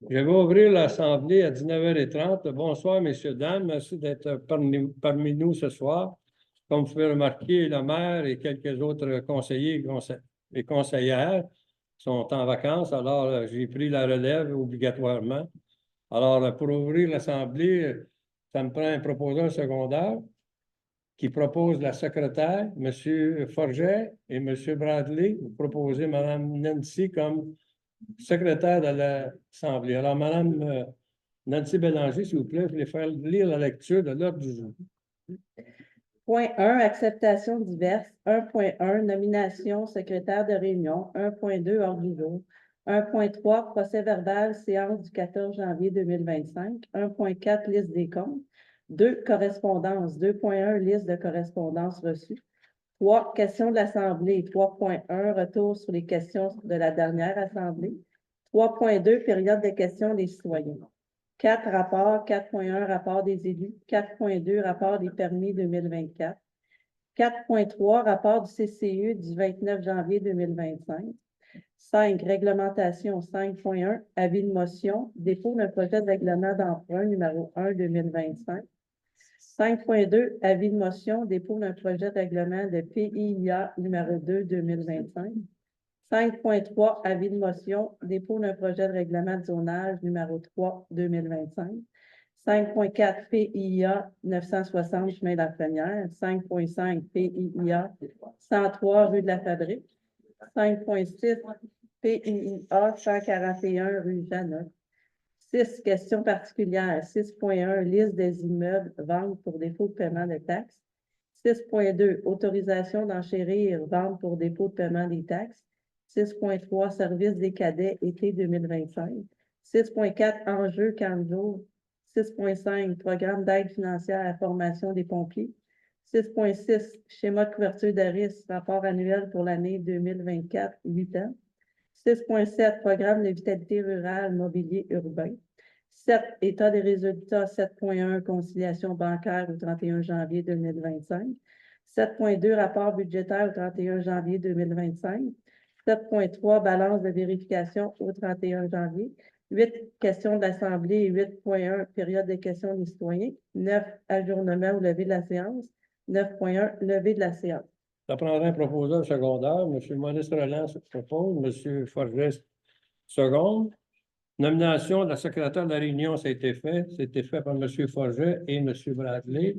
Je vais ouvrir l'Assemblée à 19h30. Bonsoir, messieurs, dames. Merci d'être parmi nous ce soir. Comme vous pouvez remarquer, le maire et quelques autres conseillers et conseillères sont en vacances, alors j'ai pris la relève obligatoirement. Alors, pour ouvrir l'Assemblée, ça me prend un proposeur secondaire qui propose la secrétaire, M. Forget et M. Bradley. Vous proposez Mme Nancy comme secrétaire de l'Assemblée. Alors, Mme Nancy Bélanger, s'il vous plaît, je voulais faire lire la lecture de l'ordre du jour. Point 1, acceptation diverse. 1.1, nomination secrétaire de réunion. 1.2, ordre du jour. 1.3, procès verbal, séance du 14 janvier 2025. 1.4, liste des comptes. 2, correspondance. 2.1, liste de correspondance reçue. 3, questions de l'Assemblée. 3.1, retour sur les questions de la dernière Assemblée. 3.2, période de questions des citoyens. 4 rapports, 4.1, rapport des élus, 4.2, rapport des permis 2024, 4.3, rapport du CCE du 29 janvier 2025, 5, réglementation 5.1, avis de motion, dépôt d'un projet de règlement d'emprunt numéro 1 2025, 5.2, avis de motion, dépôt d'un projet de règlement de PIA numéro 2 2025, 5.3, avis de motion, dépôt d'un projet de règlement de zonage numéro 3 2025. 5.4, PIA 960 chemin de la Première. 5.5, PIA 103 rue de la Fabrique. 5.6, PIA 141 rue Jeannot. 6, questions particulières. 6.1, liste des immeubles, vente pour défaut de paiement de taxes. 6.2, autorisation d'enchérir, vente pour défaut de paiement des taxes. 6.3, service des cadets, été 2025. 6.4, enjeux 40 jours. 6.5, programme d'aide financière à la formation des pompiers. 6.6, schéma de couverture de risque, rapport annuel pour l'année 2024, 8 ans. 6.7, programme de vitalité rurale, mobilier urbain. 7, état des résultats. 7.1, conciliation bancaire au 31 janvier 2025. 7.2, rapport budgétaire au 31 janvier 2025. 7.3, balance de vérification au 31 janvier. 8, questions de l'Assemblée. 8.1, période de questions des citoyens. 9, ajournement ou levée de la séance. 9.1, levée de la séance. Ça prendra un proposeur secondaire. M. Maurice Roland se propose. M. Forget, seconde. Nomination de la secrétaire de la réunion, ça a été fait. C'était fait par M. Forget et M. Bradley.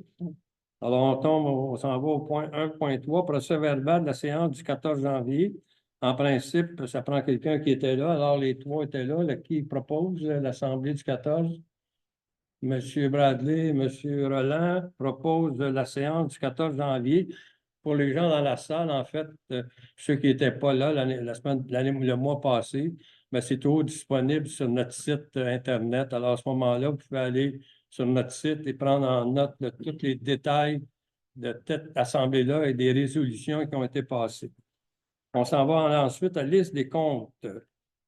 Alors, on s'en va au point 1.3, procès verbal de la séance du 14 janvier. En principe, ça prend quelqu'un qui était là. Alors, les trois étaient là. Qui propose l'Assemblée du 14? M. Bradley, M. Roland proposent la séance du 14 janvier. Pour les gens dans la salle, en fait, ceux qui n'étaient pas là le mois passé, mais c'est tout disponible sur notre site Internet. Alors, à ce moment-là, vous pouvez aller sur notre site et prendre en note de tous les détails de cette assemblée-là et des résolutions qui ont été passées. On s'en va ensuite à la liste des comptes.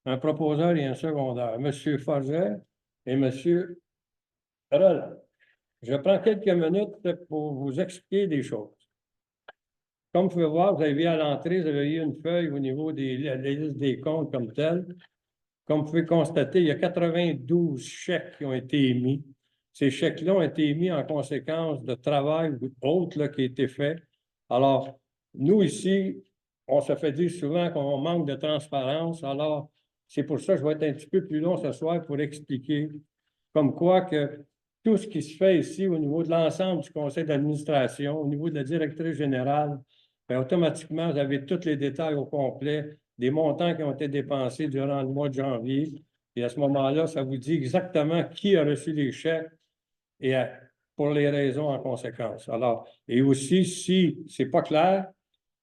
Un proposeur et un secondaire. M. Forget et M. Roland. Je prends quelques minutes pour vous expliquer des choses. Comme vous pouvez voir, vous avez vu à l'entrée, vous avez eu une feuille au niveau de la liste des comptes comme telle. Comme vous pouvez constater, il y a 92 chèques qui ont été émis. Ces chèques-là ont été émis en conséquence de travail ou autre qui a été fait. Alors, nous ici, on se fait dire souvent qu'on manque de transparence. Alors, c'est pour ça que je vais être un petit peu plus long ce soir pour expliquer comme quoi que tout ce qui se fait ici au niveau de l'ensemble du conseil d'administration, au niveau de la directrice générale, bien, automatiquement, vous avez tous les détails au complet des montants qui ont été dépensés durant le mois de janvier. Et à ce moment-là, ça vous dit exactement qui a reçu les chèques et pour les raisons en conséquence. Alors, et aussi, si ce n'est pas clair,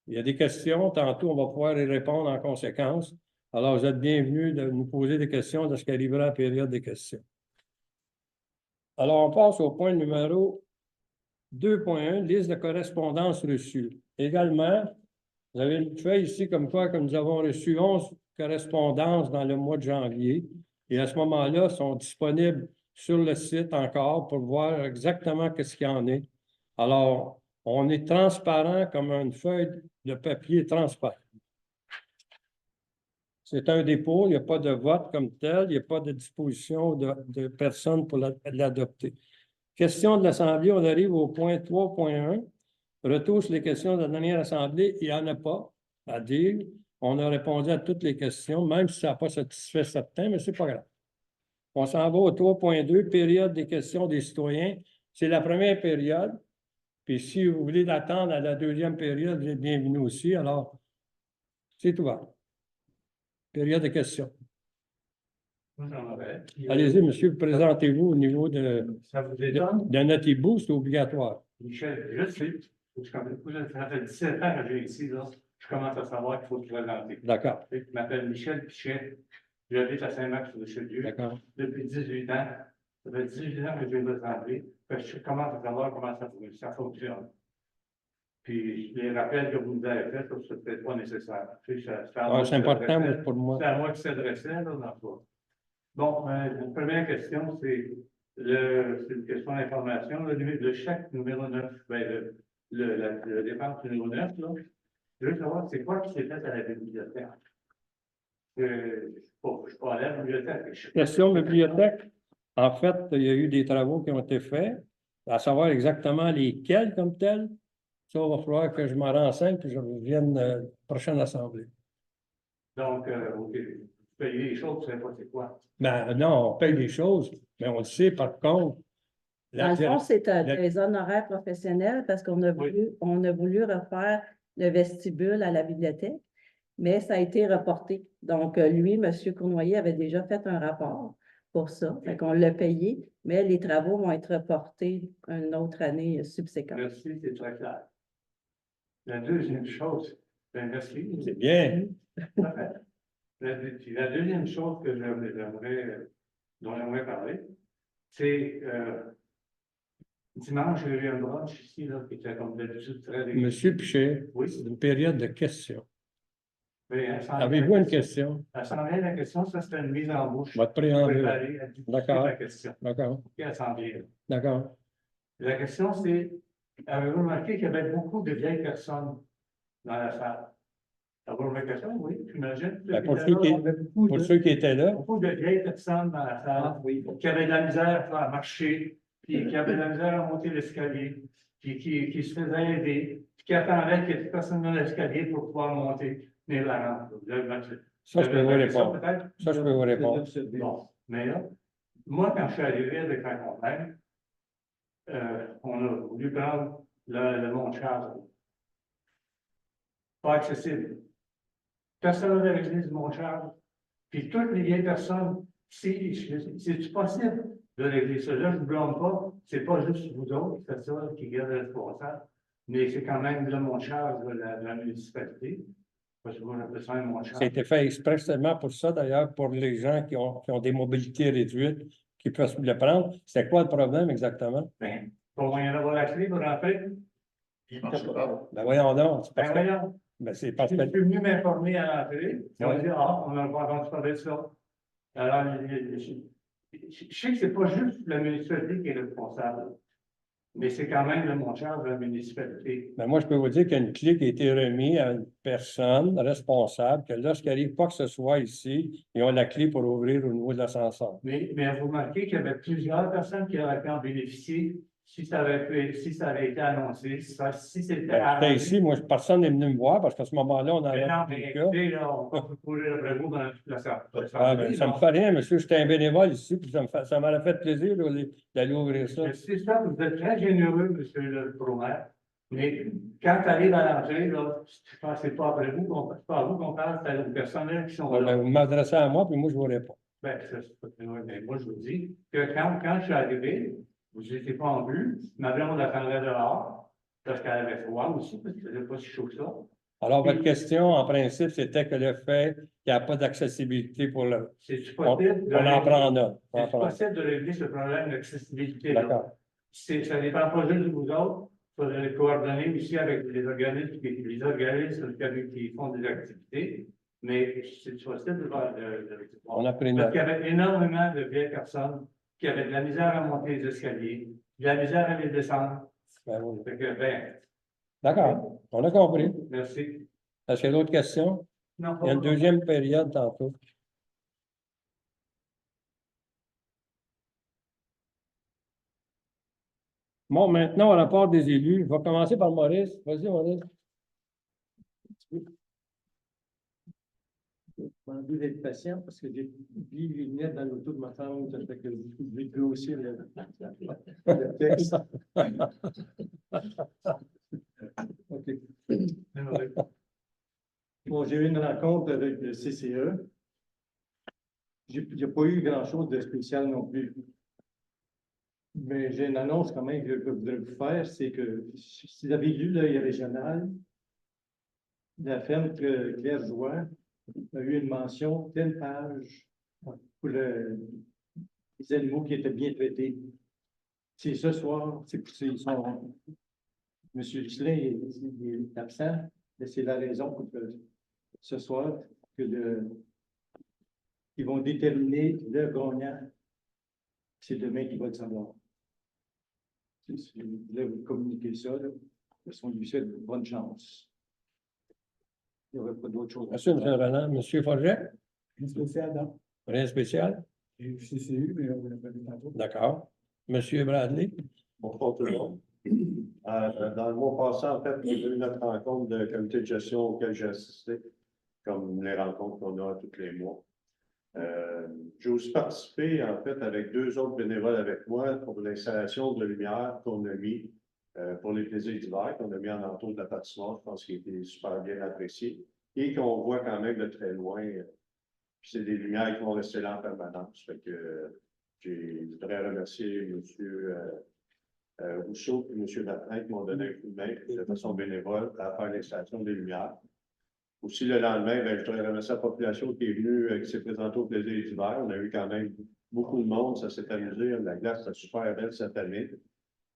il y a des questions. Tantôt, on va pouvoir y répondre en conséquence. Alors, vous êtes bienvenus de nous poser des questions lorsqu'il arrivera la période des questions. Alors, on passe au point numéro 2.1, liste de correspondance reçue. Également, vous avez une feuille ici comme quoi que nous avons reçu 11 correspondances dans le mois de janvier. Et à ce moment-là, sont disponibles sur le site encore pour voir exactement ce qu'il y en est. Alors, on est transparent comme une feuille de papier transparent. C'est un dépôt, il n'y a pas de vote comme tel, il n'y a pas de disposition de personne pour l'adopter. Question de l'Assemblée, on arrive au point 3.1. Retour sur les questions de la dernière Assemblée, il n'y en a pas à dire. On a répondu à toutes les questions, même si ça n'a pas satisfait certains, mais ce n'est pas grave. On s'en va au 3.2, période des questions des citoyens. C'est la première période. Puis si vous voulez l'attendre à la deuxième période, vous êtes bienvenus aussi. Alors, c'est ouvert. Période de questions. Allez-y, monsieur, présentez-vous au niveau Ça vous étonne? de notre hibou, c'est obligatoire. Michel, je sais. Ça fait 17 ans que j'ai ici, là. Je commence à savoir qu'il faut se présenter. D'accord, Je m'appelle Michel Pichet. J'habite à Saint-Marc-sur-le-Richelieu. d'accord. Depuis 18 ans. Ça fait 18 ans que je vais me présenter. Je commence à savoir comment ça fonctionne. Puis les rappels que vous nous avez faits, ça, c'est peut-être pas nécessaire. C'est important pour moi. C'est à moi qui s'adressait, là, dans le fond. Bon, la première question, c'est une question d'information. Le chèque numéro 9, ben, le dépense numéro 9, là, je veux savoir c'est quoi qui s'est fait à la bibliothèque. Je ne suis pas à la bibliothèque. Question bibliothèque. En fait, il y a eu des travaux qui ont été faits, à savoir exactement lesquels comme tels. Ça, il va falloir que je m'en renseigne puis je revienne à la prochaine assemblée. Donc, OK. Payer les choses, tu ne sais pas c'est quoi. Ben non, on paye des choses, mais on le sait par contre. Dans le fond, c'est des honoraires professionnels parce qu'on a voulu refaire le vestibule à la bibliothèque, mais ça a été reporté. Donc, lui, M. Cournoyer avait déjà fait un rapport pour ça. Fait qu'on l'a payé, mais les travaux vont être reportés une autre année subséquente. Merci, c'est très clair. La deuxième chose, ben merci. C'est bien. La deuxième chose que dont j'aimerais parler, c'est dimanche, j'ai eu un brunch ici, là, qui était comme d'habitude très Monsieur Pichet, oui. c'est une période de questions. Avez-vous une question? À s'enlever la question, ça c'était une mise en bouche. Votre préambule. Préparer à discuter D'accord. la question. D'accord. Qui a s'en vient. D'accord. La question, c'est, avez-vous remarqué qu'il y avait beaucoup de vieilles personnes dans la salle? Avez-vous remarqué ça? Oui, j'imagine. Ben, pour ceux qui étaient là. Beaucoup de vieilles personnes dans la salle qui avaient de la misère à marcher, puis qui avaient de la misère à monter l'escalier, puis qui se faisaient aider, puis qui attendaient qu'il y ait personne dans l'escalier pour pouvoir monter la rampe. Ça, je peux vous répondre. Ça, je peux vous répondre. Bon, mais là, moi, quand je suis arrivé avec ma compagne, on a voulu prendre le Mont-Charles. Pas accessible. Personne de l'église du Mont-Charles. Puis toutes les vieilles personnes, c'est possible de régler ça. Là, je ne blâme pas. C'est pas juste vous autres, c'est ça qui garde le responsable. Mais c'est quand même le Mont-Charles de la municipalité. Parce que moi, j'appelle ça un Mont-Charles. Ça a été fait expressément pour ça, d'ailleurs, pour les gens qui ont des mobilités réduites, qui peuvent le prendre. C'est quoi le problème exactement? Ben, pour moyen d'avoir la clé pour rentrer. Ben voyons donc. Ben voyons. Ben, c'est parce Je que. suis venu m'informer à l'entrée. Ils ont Ouais. dit, on a entendu parler de ça. Alors, je sais que c'est pas juste la municipalité qui est responsable, mais c'est quand même le Mont-Charles de la municipalité. Ben moi, je peux vous dire qu'il y a une clé qui a été remise à une personne responsable, que lorsqu'il arrive quoi que ce soit ici, ils ont la clé pour ouvrir au niveau de l'ascenseur. Mais vous remarquez qu'il y avait plusieurs personnes qui auraient pu en bénéficier si ça avait été annoncé, si c'était Ben, ici, moi, personne n'est venu me voir parce qu'à ce moment-là, on avait. non, mais écoutez, là, on peut courir après vous dans toute la salle. Ah, ben, ça me fait rien, monsieur. J'étais un bénévole ici, puis ça m'aurait fait plaisir d'aller ouvrir ça. C'est ça, vous êtes très généreux, monsieur le promaire. Mais quand tu arrives à l'entrée, là, c'est pas après vous qu'on parle, c'est aux personnes qui sont là. Ben, vous m'adressez à moi, puis moi, je vous réponds. Ben, c'est pas très loin, mais moi, je vous dis que quand je suis arrivé, vous n'étiez pas en vue, ma blonde attendait dehors, parce qu'elle avait froid aussi, parce qu'il ne faisait pas si chaud que ça. Alors, votre question, en principe, c'était que le fait qu'il n'y a pas d'accessibilité pour le. C'est-tu On possible en prend note. C'est possible de régler ce problème d'accessibilité-là? D'accord. Ça ne dépend pas juste de vous autres. Il faudrait coordonner aussi avec les organismes qui font des activités. Mais c'est possible de On a pris Parce note. qu'il y avait énormément de vieilles personnes qui avaient de la misère à monter les escaliers, de la misère à les descendre. Ben oui. Fait que, D'accord, on a compris. merci. Est-ce qu'il y a d'autres questions? Non, Il y a une deuxième période tantôt. Bon, maintenant, au rapport des élus, je vais commencer par Maurice. Vas-y, Maurice. Envie d'être patient parce que j'ai oublié les lunettes dans l'auto de ma femme, ça fait que je vais grossir le texte. OK. Bon, j'ai eu une rencontre avec le CCE. Il n'y a pas eu grand-chose de spécial non plus. Mais j'ai une annonce quand même que je voudrais vous faire, c'est que si vous avez lu l'œil régional, la ferme que Claire Joie a eu une mention, telle page pour les animaux qui étaient bien traités. C'est ce soir, c'est pour M. Luchelin est absent, mais c'est la raison pour que ce soir ils vont déterminer le gagnant. C'est demain qu'il va le savoir. Je voulais vous communiquer ça. Là. On lui souhaite bonne chance. Il n'y aurait pas d'autre chose. Merci, M. Roland. M. Forget? Rien spécial, non? Rien spécial? J'ai eu CCU, mais on l'a pas vu tantôt. D'accord. M. Bradley? Bonjour tout le monde. Dans le mois passé, en fait, j'ai eu notre rencontre de comité de gestion auquel j'ai assisté, comme les rencontres qu'on a tous les mois. J'ai aussi participé, en fait, avec 2 autres bénévoles avec moi pour l'installation de lumière qu'on a mis pour les plaisirs d'hiver, qu'on a mis en entour de la patinoire. Je pense qu'il était super bien apprécié et qu'on voit quand même de très loin. Puis c'est des lumières qui vont rester là en permanence. Fait que je voudrais remercier M. Rousseau et M. Bertrand qui m'ont donné un coup de main de façon bénévole à faire l'installation des lumières. Aussi, le lendemain, je voudrais remercier la population qui est venue, qui s'est présentée au plaisir d'hiver. On a eu quand même beaucoup de monde, ça s'est amusé. La glace était super belle cette année.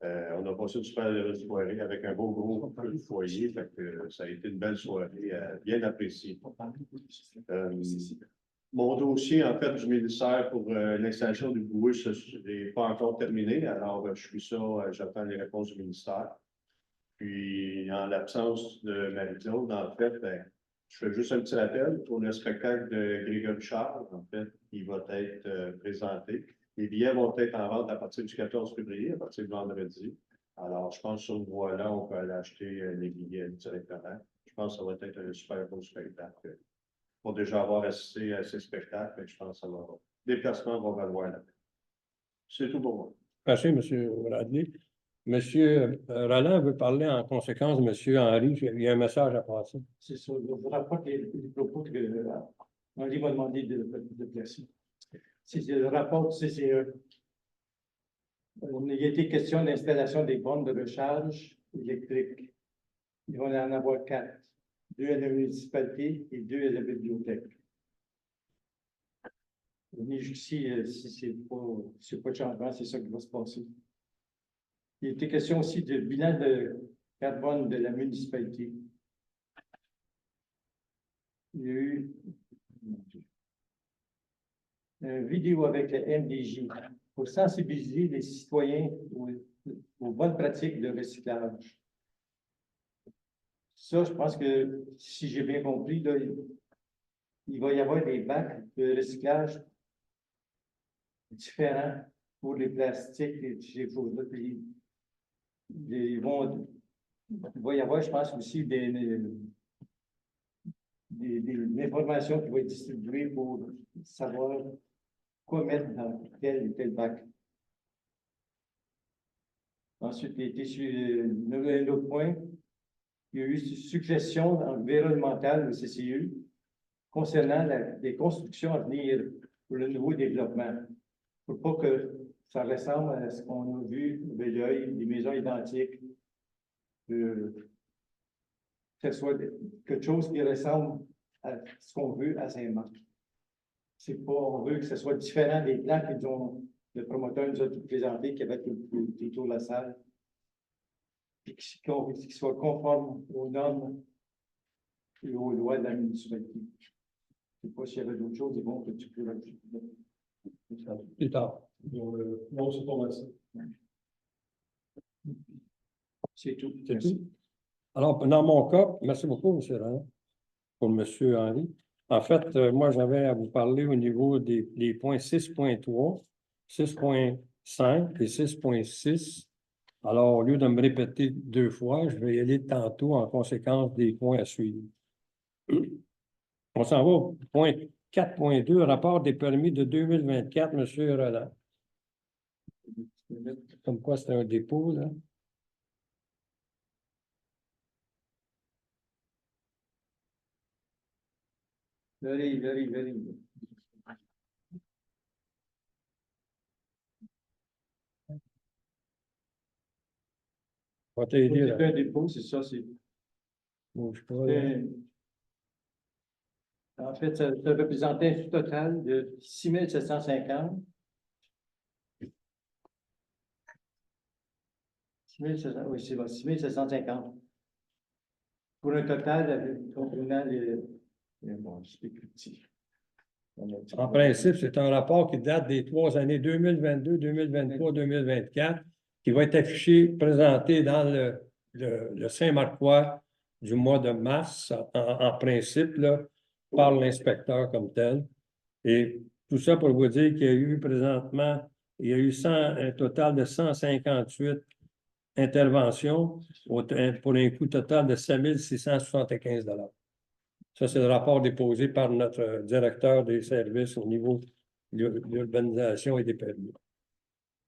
On a passé une super heureuse soirée avec un beau gros feu de foyer. Fait que ça a été une belle soirée, bien appréciée. Mon dossier, en fait, du ministère pour l'installation du bouée n'est pas encore terminé. Alors, je suis ça, j'attends les réponses du ministère. Puis, en l'absence de Marie-Claude, en fait, je fais juste un petit rappel pour le spectacle de Grégory Charles, en fait, qui va être présenté. Les billets vont être en vente à partir du 14 février, à partir de vendredi. Alors, je pense que sur le voie-là, on peut aller acheter les billets directement. Je pense que ça va être un super beau spectacle. Pour déjà avoir assisté à ces spectacles, je pense que ça va. Les déplacements vont valoir là. C'est tout pour moi. Merci, M. Bradley. M. Roland veut parler en conséquence de M. Henry. Il y a un message à passer. C'est ça. Je ne rapporte les propos que Henri m'a demandé de placer. C'est le rapport du CCE. Il a été question d'installation des bornes de recharge électrique. Il va en avoir 4. 2 à la municipalité et 2 à la bibliothèque. Jusqu'ici, si c'est pas de changement, c'est ça qui va se passer. Il a été question aussi du bilan de carbone de la municipalité. Il y a eu une vidéo avec le MDJ pour sensibiliser les citoyens aux bonnes pratiques de recyclage. Ça, je pense que, si j'ai bien compris, là, il va y avoir des bacs de recyclage différents pour les plastiques et ces choses-là. Il va y avoir, je pense, aussi des informations qui vont être distribuées pour savoir quoi mettre dans tel ou tel bac. Ensuite, il y a été sur un autre point. Il y a eu une suggestion environnementale au CCU concernant les constructions à venir pour le nouveau développement. Pour pas que ça ressemble à ce qu'on a vu de l'œil, des maisons identiques, que ce soit quelque chose qui ressemble à ce qu'on veut à Saint-Marc. C'est pas, on veut que ce soit différent des plans qu'ils ont, le promoteur nous a tout présenté, qui avait tout autour de la salle. Puis qu'il soit conforme aux normes et aux lois de la municipalité. Je ne sais pas s'il y avait d'autres choses, c'est bon que tu peux rajouter. Plus tard. Non, c'est pas mal ça. C'est tout. C'est tout. Alors, dans mon cas, merci beaucoup, M. Roland. pour M. Henry. En fait, moi, j'avais à vous parler au niveau des points 6.3, 6.5 et 6.6. Alors, au lieu de me répéter 2 fois, je vais y aller tantôt en conséquence des points à suivre. On s'en va au point 4.2, rapport des permis de 2024, M. Roland. Comme quoi, c'est un dépôt, là. Very. On va t'aider, C'est là. un dépôt, c'est ça, c'est. Bouge pas, là. En fait, ça représentait un total de 6 750. 6 700, oui, c'est bon, 6 750. Pour un total comprenant bon, c'est plus petit. En principe, c'est un rapport qui date des 3 années 2022, 2023, 2024, qui va être affiché, présenté dans le Saint-Marcois du mois de mars, en principe, là, par l'inspecteur comme tel. Et tout ça pour vous dire qu'il y a eu présentement, il y a eu un total de 158 interventions pour un coût total de 7 675 $. Ça, c'est le rapport déposé par notre directeur des services au niveau de l'urbanisation et des permis.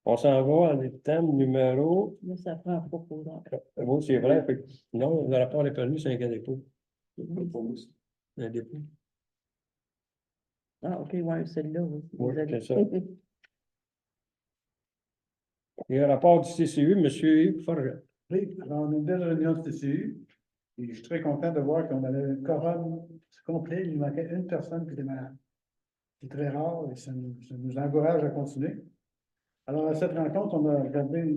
On s'en va à l'item numéro. Là, ça prend un propos. Donc. Oui, c'est vrai. Non, le rapport des permis, c'est un dépôt. Un dépôt. Ah, OK, ouais, celle-là, oui. Oui, Désolé. c'est ça. Et le rapport du CCU, M. Yves Forget. Oui, alors on a une belle réunion de TCU. Et je suis très content de voir qu'on avait un quorum complet. Il nous manquait une personne qui était malade. C'est très rare et ça nous encourage à continuer. Alors, à cette rencontre, on a regardé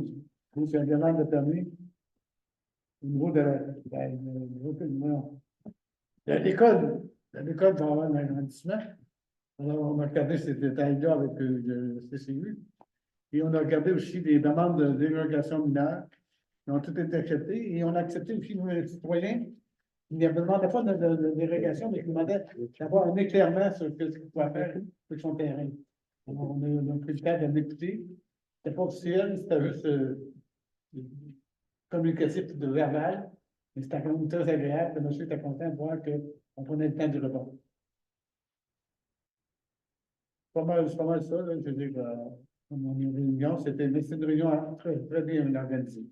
c'est un demande de permis au niveau de l'école. L'école va avoir un agrandissement. Alors, on a regardé ces détails-là avec le CCU. Et on a regardé aussi des demandes de dérogation mineure qui ont toutes été acceptées. Et on a accepté aussi nos citoyens. Il ne demandait pas de dérogation, mais il demandait d'avoir un éclairement sur ce qu'il pouvait faire sur son terrain. Alors, on a pris le temps de l'écouter. C'était pas officiel, c'était juste communicatif de verbal. Mais c'était quand même très agréable. Le monsieur était content de voir qu'on prenait le temps de répondre. C'est pas mal ça, là, je veux dire, mon réunion, c'était une réunion très, très bien organisée.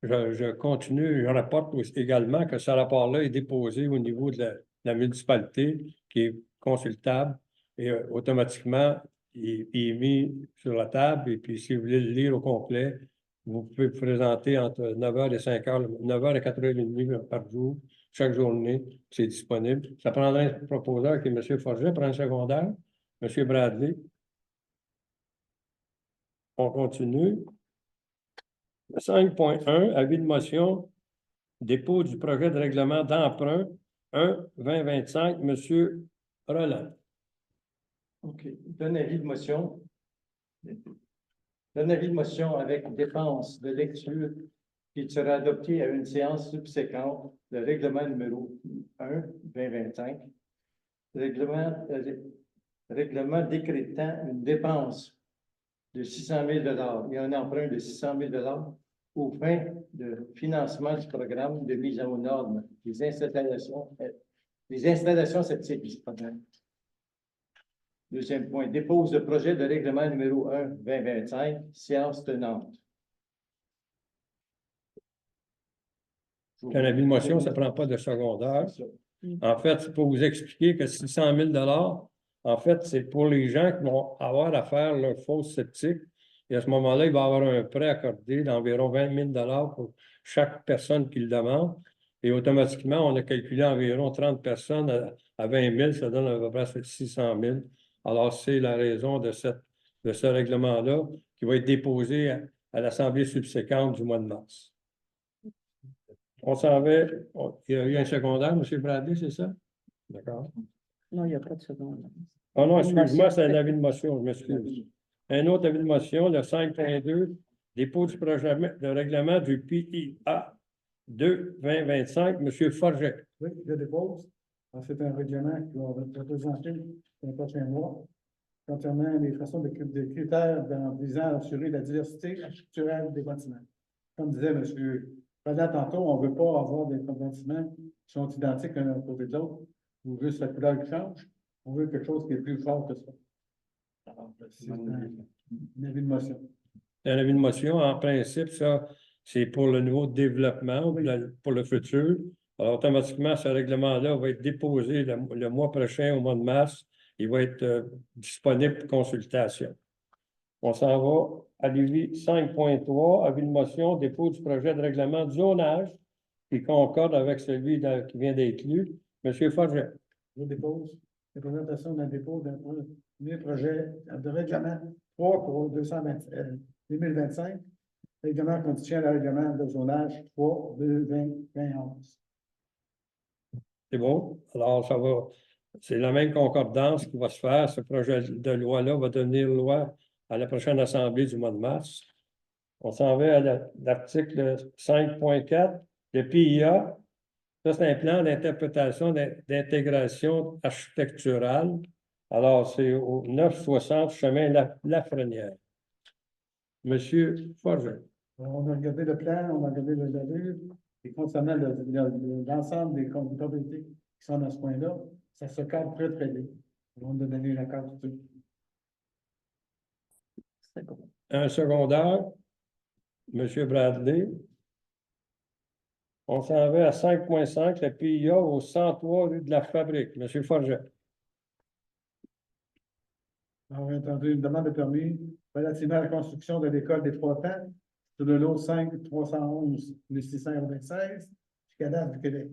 Je continue, je rapporte également que ce rapport-là est déposé au niveau de la municipalité qui est consultable et automatiquement, il est mis sur la table. Et puis, si vous voulez le lire au complet, vous pouvez vous présenter entre 9h et 5h, 9h et 4h30 par jour, chaque journée, c'est disponible. Ça prendrait un proposeur qui est M. Forget, prend un secondaire, M. Bradley. On continue. 5.1, avis de motion, dépôt du projet de règlement d'emprunt 1-2025, M. Roland. OK. Donne avis de motion. Donne avis de motion avec dépense de lecture qui sera adopté à une séance subséquente, le règlement numéro 1-2025. Règlement décrétant une dépense de 600 000 $ et un emprunt de 600 000 $ aux fins de financement du programme de mise aux normes des installations septiques. Deuxième point, dépose le projet de règlement numéro 1-2025, séance tenante. Un avis de motion, ça ne prend pas de secondaire. En fait, c'est pour vous expliquer que 600 000 $, en fait, c'est pour les gens qui vont avoir à faire leur fosse septique. Et à ce moment-là, il va y avoir un prêt accordé d'environ 20 000 $ pour chaque personne qui le demande. Et automatiquement, on a calculé environ 30 personnes à 20 000, ça donne à peu près 600 000. Alors, c'est la raison de ce règlement-là qui va être déposé à l'Assemblée subséquente du mois de mars. On s'en va. Il y a eu un secondaire, M. Bradley, c'est ça? D'accord. Non, il n'y a pas de seconde. Oh non, excuse-moi, c'est un avis de motion, je m'excuse. Un autre avis de motion, le 5.2, dépôt du projet de règlement du PIA 2-2025, M. Forget. Oui, je dépose. Alors, c'est un règlement qui va être présenté dans les prochains mois concernant les façons des critères visant à assurer la diversité structurelle des bâtiments. Comme disait M. Roland tantôt, on ne veut pas avoir des bâtiments qui sont identiques l'un à côté de l'autre, ou juste la couleur qui change. On veut quelque chose qui est plus fort que ça. Alors, c'est un avis de motion. Un avis de motion, en principe, ça, c'est pour le nouveau développement, pour le futur. Alors, automatiquement, ce règlement-là va être déposé le mois prochain, au mois de mars. Il va être disponible pour consultation. On s'en va à l'avis 5.3, avis de motion, dépôt du projet de règlement de zonage qui concorde avec celui qui vient d'être lu. Monsieur Forget. Je dépose la présentation d'un dépôt d'un premier projet de règlement 3 pour 2025. Règlement conditionne le règlement de zonage 3 2011. C'est bon? Alors, ça va. C'est la même concordance qui va se faire. Ce projet de loi-là va devenir loi à la prochaine assemblée du mois de mars. On s'en va à l'article 5.4, le PIA. Ça, c'est un plan d'interprétation d'intégration architecturale. Alors, c'est au 960 chemin Lafrenière. Monsieur Forget. On a regardé le plan, on a regardé l'allure, et concernant l'ensemble des compétences qui sont dans ce point-là, ça se cadre très, très bien. On va donner l'accord tout de suite. C'est bon. Un secondaire, Monsieur Bradley. On s'en va à 5.5, le PIA au 103 rue de la Fabrique. Monsieur Forget. On a entendu une demande de permis relativement à la construction de l'école des Trois Temps sur le lot 5-311 696 du cadastre du Québec.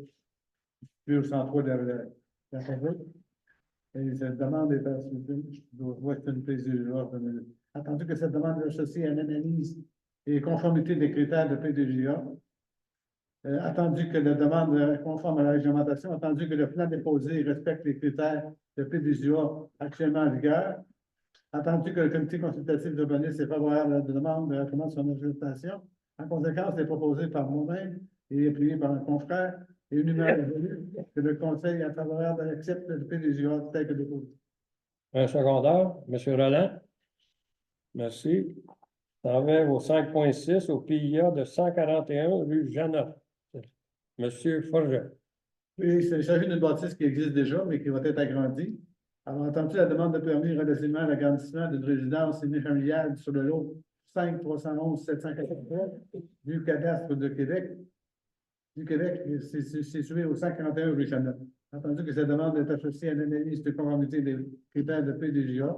Puis au 103 de la Fabrique. Et cette demande est je dois être une PDGA. Attendu que cette demande est associée à une analyse et conformité des critères de PDGA. Attendu que la demande est conforme à la réglementation, attendu que le plan déposé respecte les critères de PDGA actuellement en vigueur, attendu que le comité consultatif d'urbanisme est favorable à la demande de recommande son ajustation. En conséquence, c'est proposé par moi-même et appuyé par un confrère et une humeur évolue que le conseil est favorable accepte le PDGA tel que déposé. Un secondaire, Monsieur Roland. Merci. On va au 5.6 au PIA de 141 rue Jeannot. Monsieur Forget. Oui, il s'agit d'une bâtisse qui existe déjà, mais qui va être agrandie. Alors, entendu la demande de permis relativement à l'agrandissement d'une résidence unifamiliale sur le lot 5-311 783 du cadastre de Québec. Du Québec, c'est situé au 141 rue Jeannot. Entendu que cette demande est associée à l'analyse de conformité des critères de PDGA.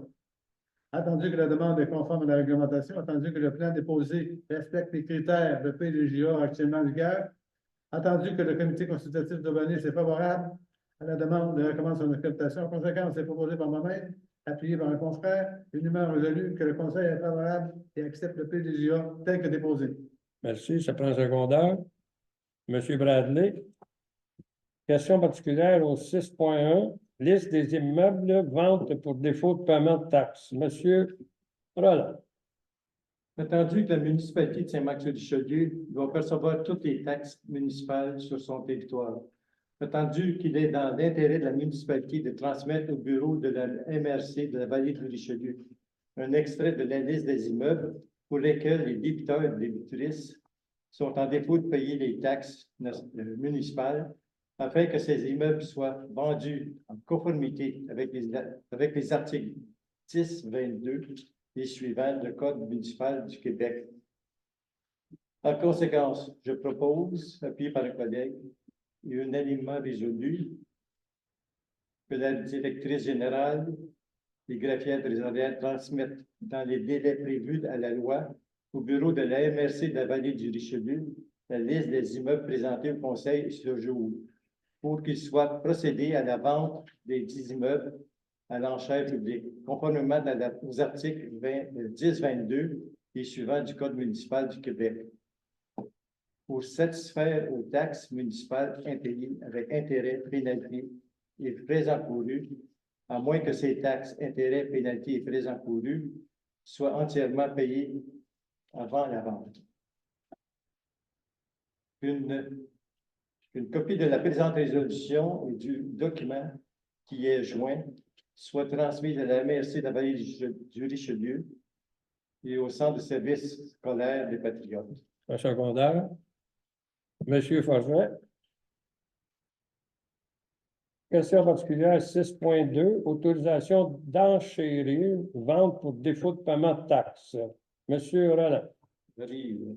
Attendu que la demande est conforme à la réglementation, attendu que le plan déposé respecte les critères de PDGA actuellement en vigueur, attendu que le comité consultatif d'urbanisme est favorable à la demande de recommande son acceptation. En conséquence, c'est proposé par moi-même, appuyé par un confrère, une humeur résolue que le conseil est favorable et accepte le PDGA tel que déposé. Merci. Ça prend un secondaire. Monsieur Bradley. Question particulière au 6.1. Liste des immeubles, vente pour défaut de paiement de taxes. Monsieur Roland. Attendu que la municipalité de Saint-Marc-sur-Richelieu va percevoir toutes les taxes municipales sur son territoire. Attendu qu'il est dans l'intérêt de la municipalité de transmettre au bureau de la MRC de la vallée du Richelieu un extrait de la liste des immeubles pour lesquels les débiteurs et les débitrices sont en défaut de payer les taxes municipales afin que ces immeubles soient vendus en conformité avec les articles 10, 22 et suivants du Code municipal du Québec. En conséquence, je propose, appuyé par le collègue, et un alignement résolu que la directrice générale et greffière trésorière transmettent dans les délais prévus à la loi au bureau de la MRC de la vallée du Richelieu la liste des immeubles présentés au conseil ce jour pour qu'il soit procédé à la vente des 10 immeubles à l'enchère publique, conformément aux articles 10-22 et suivants du Code municipal du Québec, pour satisfaire aux taxes municipales impayées avec intérêts, pénalités et frais encourus, à moins que ces taxes, intérêts, pénalités et frais encourus soient entièrement payés avant la vente. Une qu'une copie de la présente résolution et du document qui est joint soit transmise à la MRC de la vallée du Richelieu et au centre de service scolaire des Patriotes. Un secondaire. Monsieur Forget. Question particulière 6.2, autorisation d'enchérir, vente pour défaut de paiement de taxes. Monsieur Roland. J'arrive.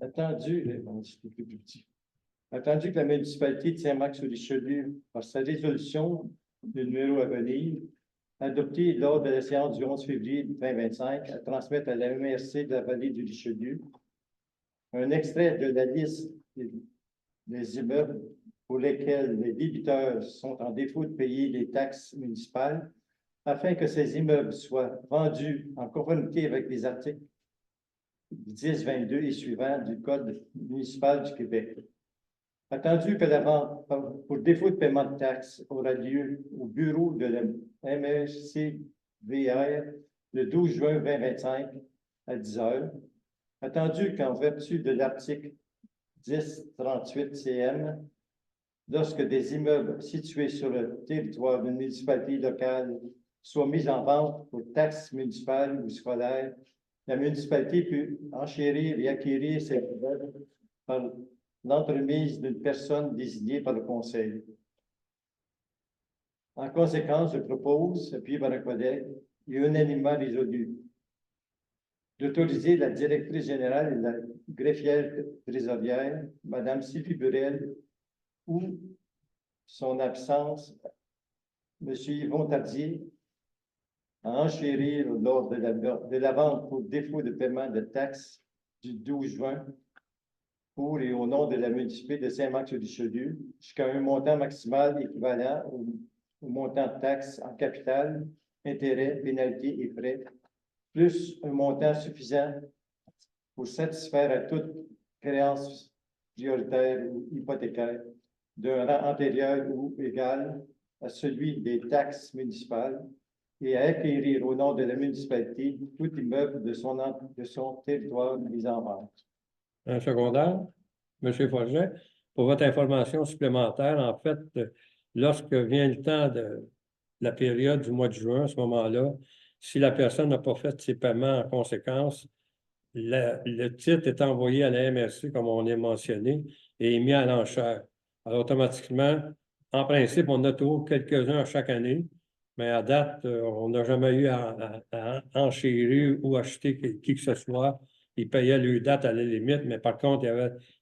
Attendu que la municipalité de Saint-Marc-sur-Richelieu, par sa résolution de numéro à venir, adoptée lors de la séance du 11 février 2025, à transmettre à la MRC de la vallée du Richelieu un extrait de la liste des immeubles pour lesquels les débiteurs sont en défaut de payer les taxes municipales, afin que ces immeubles soient vendus en conformité avec les articles 10, 22 et suivants du Code municipal du Québec. Attendu que la vente pour défaut de paiement de taxes aura lieu au bureau de la MRCVR le 12 juin 2025 à 10 heures, attendu qu'en vertu de l'article 1038 CM, lorsque des immeubles situés sur le territoire d'une municipalité locale soient mis en vente pour taxes municipales ou scolaires, la municipalité peut enchérir et acquérir ces immeubles par l'entremise d'une personne désignée par le conseil. En conséquence, je propose, appuyé par un collègue et unanimement résolu, d'autoriser la directrice générale et la greffière trésorière, Mme Sylvie Burel, ou son absence, M. Yvon Tardier, à enchérir lors de la vente pour défaut de paiement de taxes du 12 juin pour et au nom de la municipalité de Saint-Marc-sur-Richelieu jusqu'à un montant maximal équivalent au montant de taxes en capital, intérêts, pénalités et frais, plus un montant suffisant pour satisfaire à toute créance prioritaire ou hypothécaire d'un rang antérieur ou égal à celui des taxes municipales et à acquérir au nom de la municipalité tout immeuble de son territoire mis en vente. Un secondaire. Monsieur Forget, pour votre information supplémentaire, en fait, lorsque vient le temps de la période du mois de juin, à ce moment-là, si la personne n'a pas fait ses paiements en conséquence, le titre est envoyé à la MRC, comme on est mentionné, et est mis à l'enchère. Alors, automatiquement, en principe, on a toujours quelques-uns à chaque année, mais à date, on n'a jamais eu à enchérir ou acheter qui que ce soit. Ils payaient leur date à la limite, mais par contre, il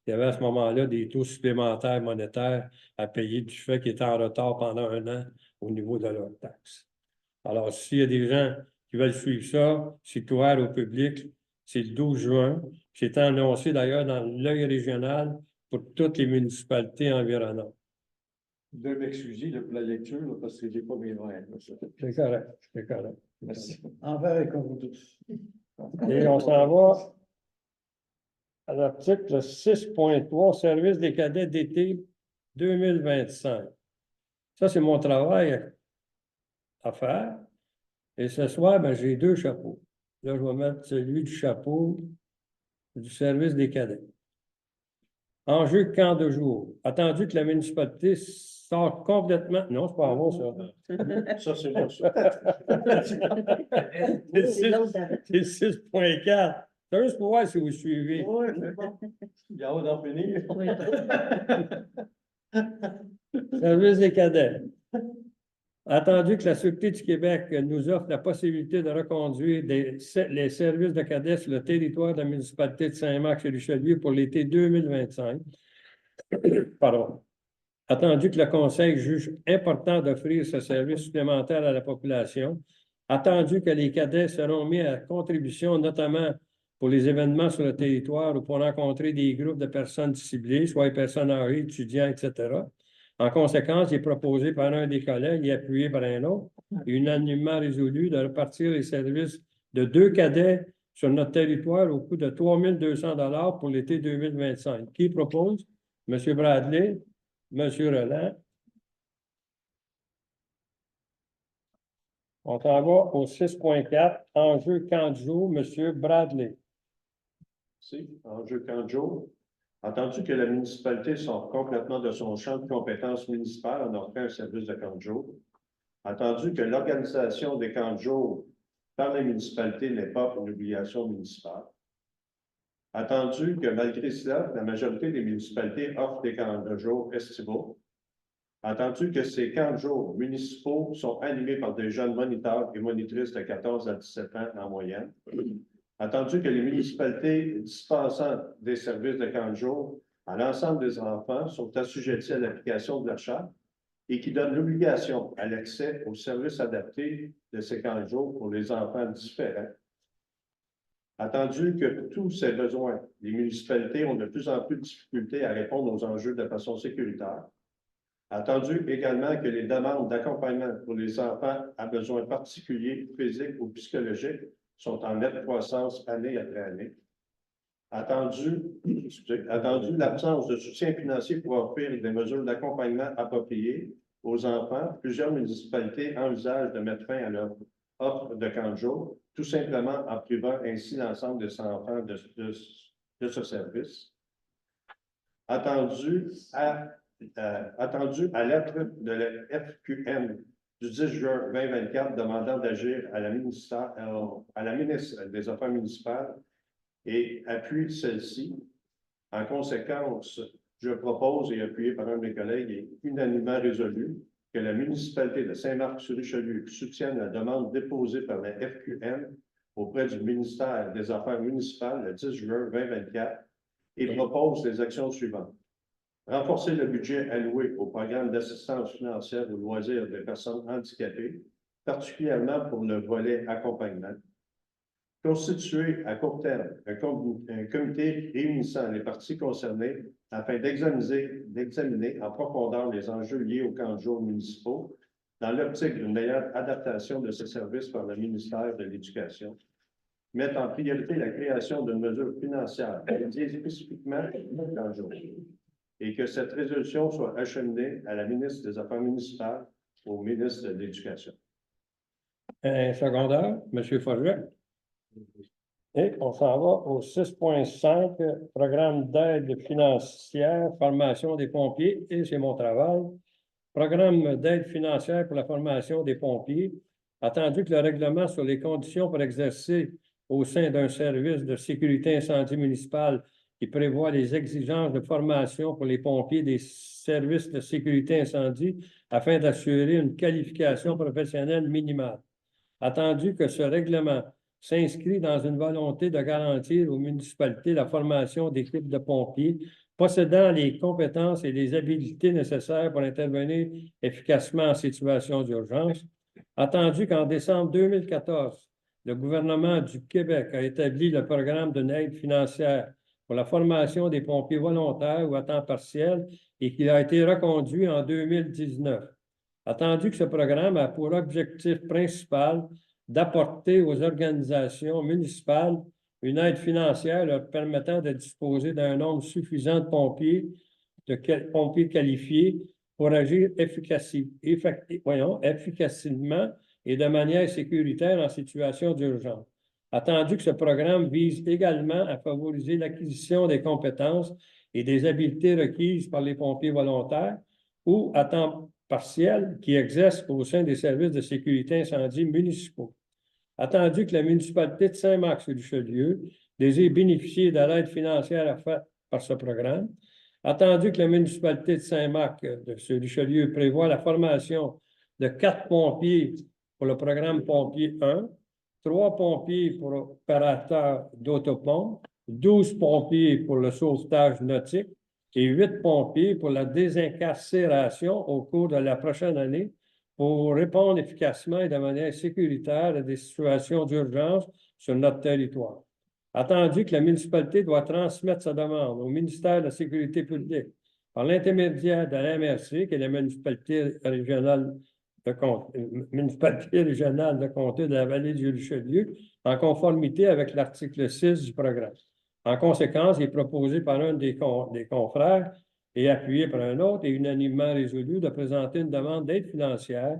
y avait à ce moment-là des taux supplémentaires monétaires à payer du fait qu'ils étaient en retard pendant un an au niveau de leurs taxes. Alors, s'il y a des gens qui veulent suivre ça, c'est ouvert au public. C'est le 12 juin. C'est annoncé d'ailleurs dans l'œil régional pour toutes les municipalités environnantes. De m'excuser pour la lecture, là, parce que je n'ai pas mes mains. C'est correct, c'est correct. Merci. Envers et contre tous. Et on s'en va à l'article 6.3, service des cadets d'été 2025. Ça, c'est mon travail à faire. Et ce soir, ben, j'ai deux chapeaux. Là, je vais mettre celui du chapeau du service des cadets. Enjeu camp de jour. Attendu que la municipalité sort complètement. Non, c'est pas bon, ça. Ça, c'est bon, ça. C'est 6.4. C'est juste pour voir si vous suivez. Il y a d'en finir. Service des cadets. Attendu que la Sûreté du Québec nous offre la possibilité de reconduire les services de cadets sur le territoire de la municipalité de Saint-Marc-sur-Richelieu pour l'été 2025. Pardon. Attendu que le Conseil juge important d'offrir ce service supplémentaire à la population. Attendu que les cadets seront mis à contribution, notamment pour les événements sur le territoire ou pour rencontrer des groupes de personnes ciblées, soit les personnes âgées, étudiants, etc. En conséquence, il est proposé par un des collègues et appuyé par un autre, unanimement résolu de repartir les services de 2 cadets sur notre territoire au coût de 3 200 $ pour l'été 2025. Qui propose? M. Bradley, M. Roland. On s'en va au 6.4, enjeu camp de jour, M. Bradley. Merci. Enjeu Canjo. Entendu que la municipalité sort complètement de son champ de compétences municipales en offrant un service de camp de jour. Entendu que l'organisation des camps de jour par les municipalités n'est pas une obligation municipale. Attendu que malgré cela, la majorité des municipalités offrent des camps de jour estivaux. Attendu que ces camps de jour municipaux sont animés par des jeunes moniteurs et monitrices de 14 à 17 ans en moyenne. Attendu que les municipalités dispensant des services de camp de jour à l'ensemble des enfants sont assujettis à l'application de la charte et qui donnent l'obligation à l'accès aux services adaptés de ces camps de jour pour les enfants différents. Attendu que tous ces besoins, les municipalités ont de plus en plus de difficultés à répondre aux enjeux de façon sécuritaire. Attendu également que les demandes d'accompagnement pour les enfants à besoins particuliers, physiques ou psychologiques, sont en nette croissance année après année. Attendu l'absence de soutien financier pour offrir des mesures d'accompagnement appropriées aux enfants, plusieurs municipalités envisagent de mettre fin à leur offre de camp de jour, tout simplement en privant ainsi l'ensemble des enfants de ce service. Attendu à lettre de la FQM du 10 juin 2024 demandant d'agir à la ministre des Affaires municipales et appuie celle-ci. En conséquence, je propose, et appuyé par un de mes collègues, et unanimement résolu, que la municipalité de Saint-Marc-sur-Richelieu soutienne la demande déposée par la FQM auprès du ministère des Affaires municipales le 10 juin 2024 et propose les actions suivantes. Renforcer le budget alloué au programme d'assistance financière aux loisirs des personnes handicapées, particulièrement pour le volet accompagnement. Constituer à court terme un comité réunissant les parties concernées afin d'examiner en profondeur les enjeux liés aux camps de jour municipaux dans l'optique d'une meilleure adaptation de ces services par le ministère de l'Éducation. Mettre en priorité la création d'une mesure financière dédiée spécifiquement aux camps de jour. Et que cette résolution soit acheminée à la ministre des Affaires municipales, au ministre de l'Éducation. Un secondaire, M. Forget. Et on s'en va au 6.5, programme d'aide financière, formation des pompiers, et c'est mon travail. Programme d'aide financière pour la formation des pompiers, attendu que le règlement sur les conditions pour exercer au sein d'un service de sécurité incendie municipale qui prévoit les exigences de formation pour les pompiers des services de sécurité incendie afin d'assurer une qualification professionnelle minimale. Attendu que ce règlement s'inscrit dans une volonté de garantir aux municipalités la formation d'équipes de pompiers possédant les compétences et les habiletés nécessaires pour intervenir efficacement en situation d'urgence. Attendu qu'en décembre 2014, le gouvernement du Québec a établi le programme d'une aide financière pour la formation des pompiers volontaires ou à temps partiel et qu'il a été reconduit en 2019. Attendu que ce programme a pour objectif principal d'apporter aux organisations municipales une aide financière leur permettant de disposer d'un nombre suffisant de pompiers qualifiés pour agir efficacement et de manière sécuritaire en situation d'urgence. Attendu que ce programme vise également à favoriser l'acquisition des compétences et des habiletés requises par les pompiers volontaires ou à temps partiel qui exercent au sein des services de sécurité incendie municipaux. Attendu que la municipalité de Saint-Marc-sur-Richelieu désire bénéficier de l'aide financière offerte par ce programme, attendu que la municipalité de Saint-Marc-sur-Richelieu prévoit la formation de 4 pompiers pour le programme Pompier 1, 3 pompiers pour opérateurs d'autopompe, 12 pompiers pour le sauvetage nautique et 8 pompiers pour la désincarcération au cours de la prochaine année pour répondre efficacement et de manière sécuritaire à des situations d'urgence sur notre territoire. Attendu que la municipalité doit transmettre sa demande au ministère de la Sécurité publique par l'intermédiaire de la MRC, qui est la municipalité régionale de comté de la vallée du Richelieu, en conformité avec l'article 6 du programme. En conséquence, il est proposé par un des confrères et appuyé par un autre et unanimement résolu de présenter une demande d'aide financière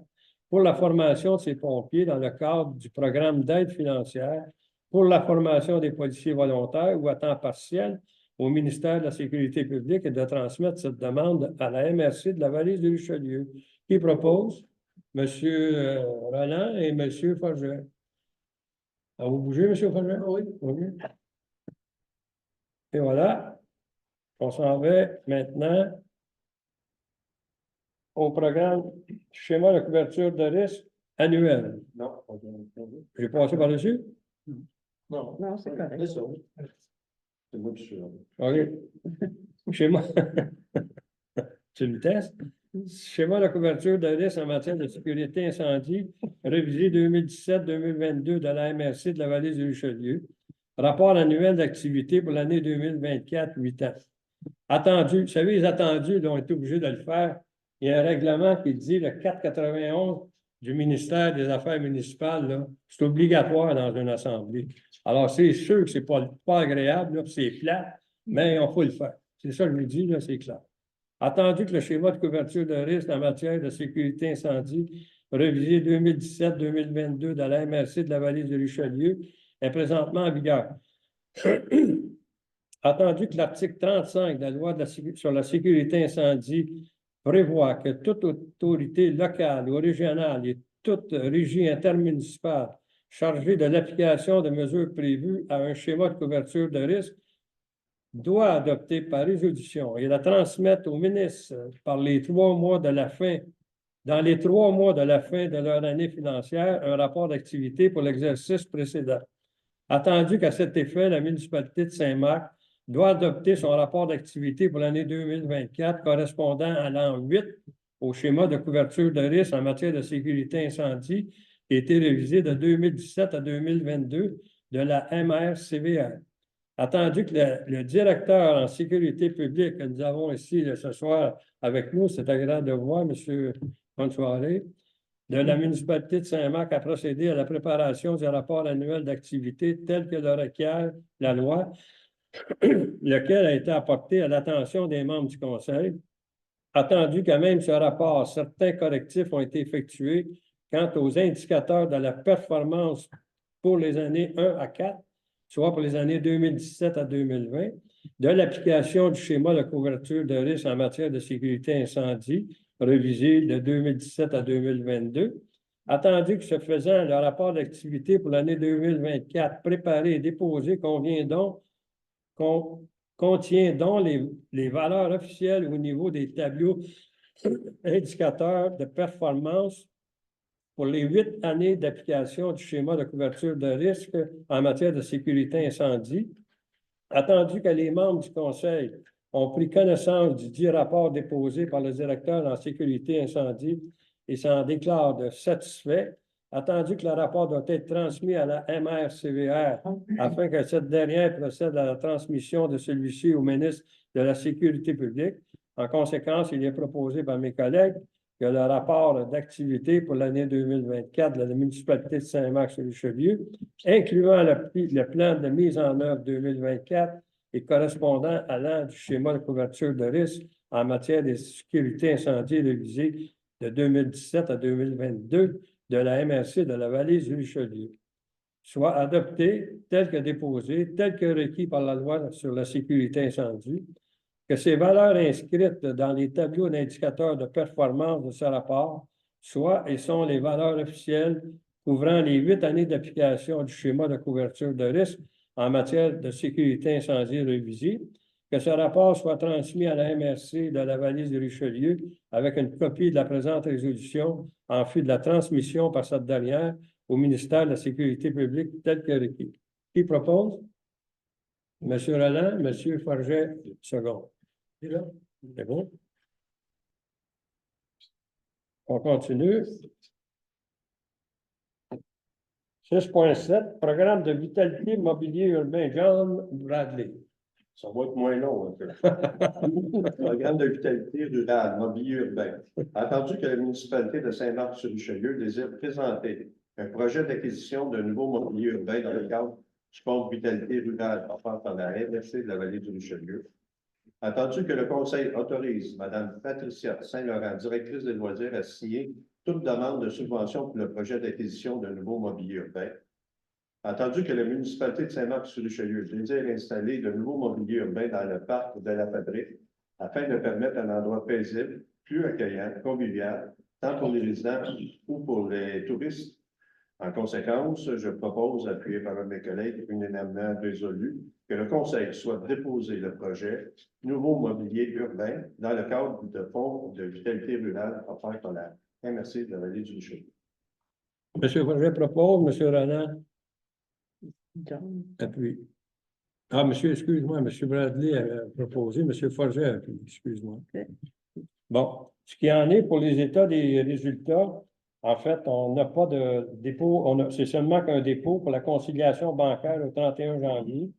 pour la formation de ces pompiers dans le cadre du programme d'aide financière pour la formation des policiers volontaires ou à temps partiel au ministère de la Sécurité publique et de transmettre cette demande à la MRC de la vallée du Richelieu. Qui propose? Monsieur Roland et Monsieur Forget. Ah, vous bougez, Monsieur Forget? Oui. Et voilà. On s'en va maintenant au programme schéma de couverture de risque annuel. Non. J'ai passé par-dessus? Non. Non, c'est correct. C'est ça. C'est moi qui suis là. OK. Schéma. Tu me testes? Schéma de couverture de risque en matière de sécurité incendie, révisé 2017-2022 de la MRC de la vallée du Richelieu. Rapport annuel d'activité pour l'année 2024, 8 ans. Attendu, vous savez, les attendus là, ont été obligés de le faire. Il y a un règlement qui dit le 491 du ministère des Affaires municipales, là, c'est obligatoire dans une assemblée. Alors, c'est sûr que c'est pas agréable, là, c'est plat, mais il faut le faire. C'est ça que je vous dis, là, c'est clair. Attendu que le schéma de couverture de risque en matière de sécurité incendie, révisé 2017-2022 de la MRC de la vallée du Richelieu, est présentement en vigueur. Attendu que l'article 35 de la loi sur la sécurité incendie prévoit que toute autorité locale ou régionale et toute régie intermunicipale chargée de l'application de mesures prévues à un schéma de couverture de risque doit adopter par résolution et la transmettre au ministre dans les 3 mois de la fin de leur année financière un rapport d'activité pour l'exercice précédent. Attendu qu'à cet effet, la municipalité de Saint-Marc doit adopter son rapport d'activité pour l'année 2024 correspondant à l'an 8 au schéma de couverture de risque en matière de sécurité incendie qui a été révisé de 2017 à 2022 de la MRCVR. Attendu que le directeur en sécurité publique que nous avons ici ce soir avec nous, c'est agréable de voir, M. Bonne soirée, de la municipalité de Saint-Marc a procédé à la préparation du rapport annuel d'activité tel que le requiert la loi, lequel a été apporté à l'attention des membres du Conseil. Attendu que même ce rapport, certains correctifs ont été effectués quant aux indicateurs de la performance pour les années 1 à 4, soit pour les années 2017 à 2020, de l'application du schéma de couverture de risque en matière de sécurité incendie, révisé de 2017 à 2022. Attendu que ce faisant, le rapport d'activité pour l'année 2024 préparé et déposé contient donc les valeurs officielles au niveau des tableaux indicateurs de performance pour les 8 années d'application du schéma de couverture de risque en matière de sécurité incendie. Attendu que les membres du Conseil ont pris connaissance du dit rapport déposé par le directeur en sécurité incendie et s'en déclarent de satisfaits, attendu que le rapport doit être transmis à la MRCVR afin que cette dernière procède à la transmission de celui-ci au ministre de la Sécurité publique. En conséquence, il est proposé par mes collègues que le rapport d'activité pour l'année 2024 de la municipalité de Saint-Marc-sur-Richelieu, incluant le plan de mise en œuvre 2024 et correspondant à l'an du schéma de couverture de risque en matière de sécurité incendie révisé de 2017 à 2022 de la MRC de la vallée du Richelieu, soit adopté tel que déposé, tel que requis par la loi sur la sécurité incendie, que ces valeurs inscrites dans les tableaux d'indicateurs de performance de ce rapport soient et sont les valeurs officielles couvrant les 8 années d'application du schéma de couverture de risque en matière de sécurité incendie révisé, que ce rapport soit transmis à la MRC de la vallée du Richelieu avec une copie de la présente résolution en vue de la transmission par cette dernière au ministère de la Sécurité publique tel que requis. Qui propose? M. Roland, M. Forget, second. C'est bon? On continue. 6.7, programme de vitalité mobilier urbain, John Bradley. Ça va être moins long un peu. Programme de vitalité rurale, mobilier urbain. Attendu que la municipalité de Saint-Marc-sur-Richelieu désire présenter un projet d'acquisition d'un nouveau mobilier urbain dans le cadre du compte vitalité rurale offert par la MRC de la vallée du Richelieu. Attendu que le Conseil autorise Mme Patricia Saint-Laurent, directrice des loisirs, à signer toute demande de subvention pour le projet d'acquisition d'un nouveau mobilier urbain. Attendu que la municipalité de Saint-Marc-sur-Richelieu désire installer de nouveaux mobiliers urbains dans le parc de la Fabrique afin de permettre un endroit paisible, plus accueillant, convivial, tant pour les résidents ou pour les touristes. En conséquence, je propose, appuyé par un de mes collègues, unanimement résolu, que le Conseil soit déposé le projet Nouveau mobilier urbain dans le cadre de fonds de vitalité rurale offert par la MRC de la Vallée du Richelieu. Monsieur Forget propose, Monsieur Roland John. appuie. Ah, monsieur, excuse-moi, Monsieur Bradley a proposé, Monsieur Forget appuie, excuse-moi. Ok. Bon, ce qui en est pour les états des résultats, en fait, on n'a pas de dépôt, c'est seulement qu'un dépôt pour la conciliation bancaire au 31 janvier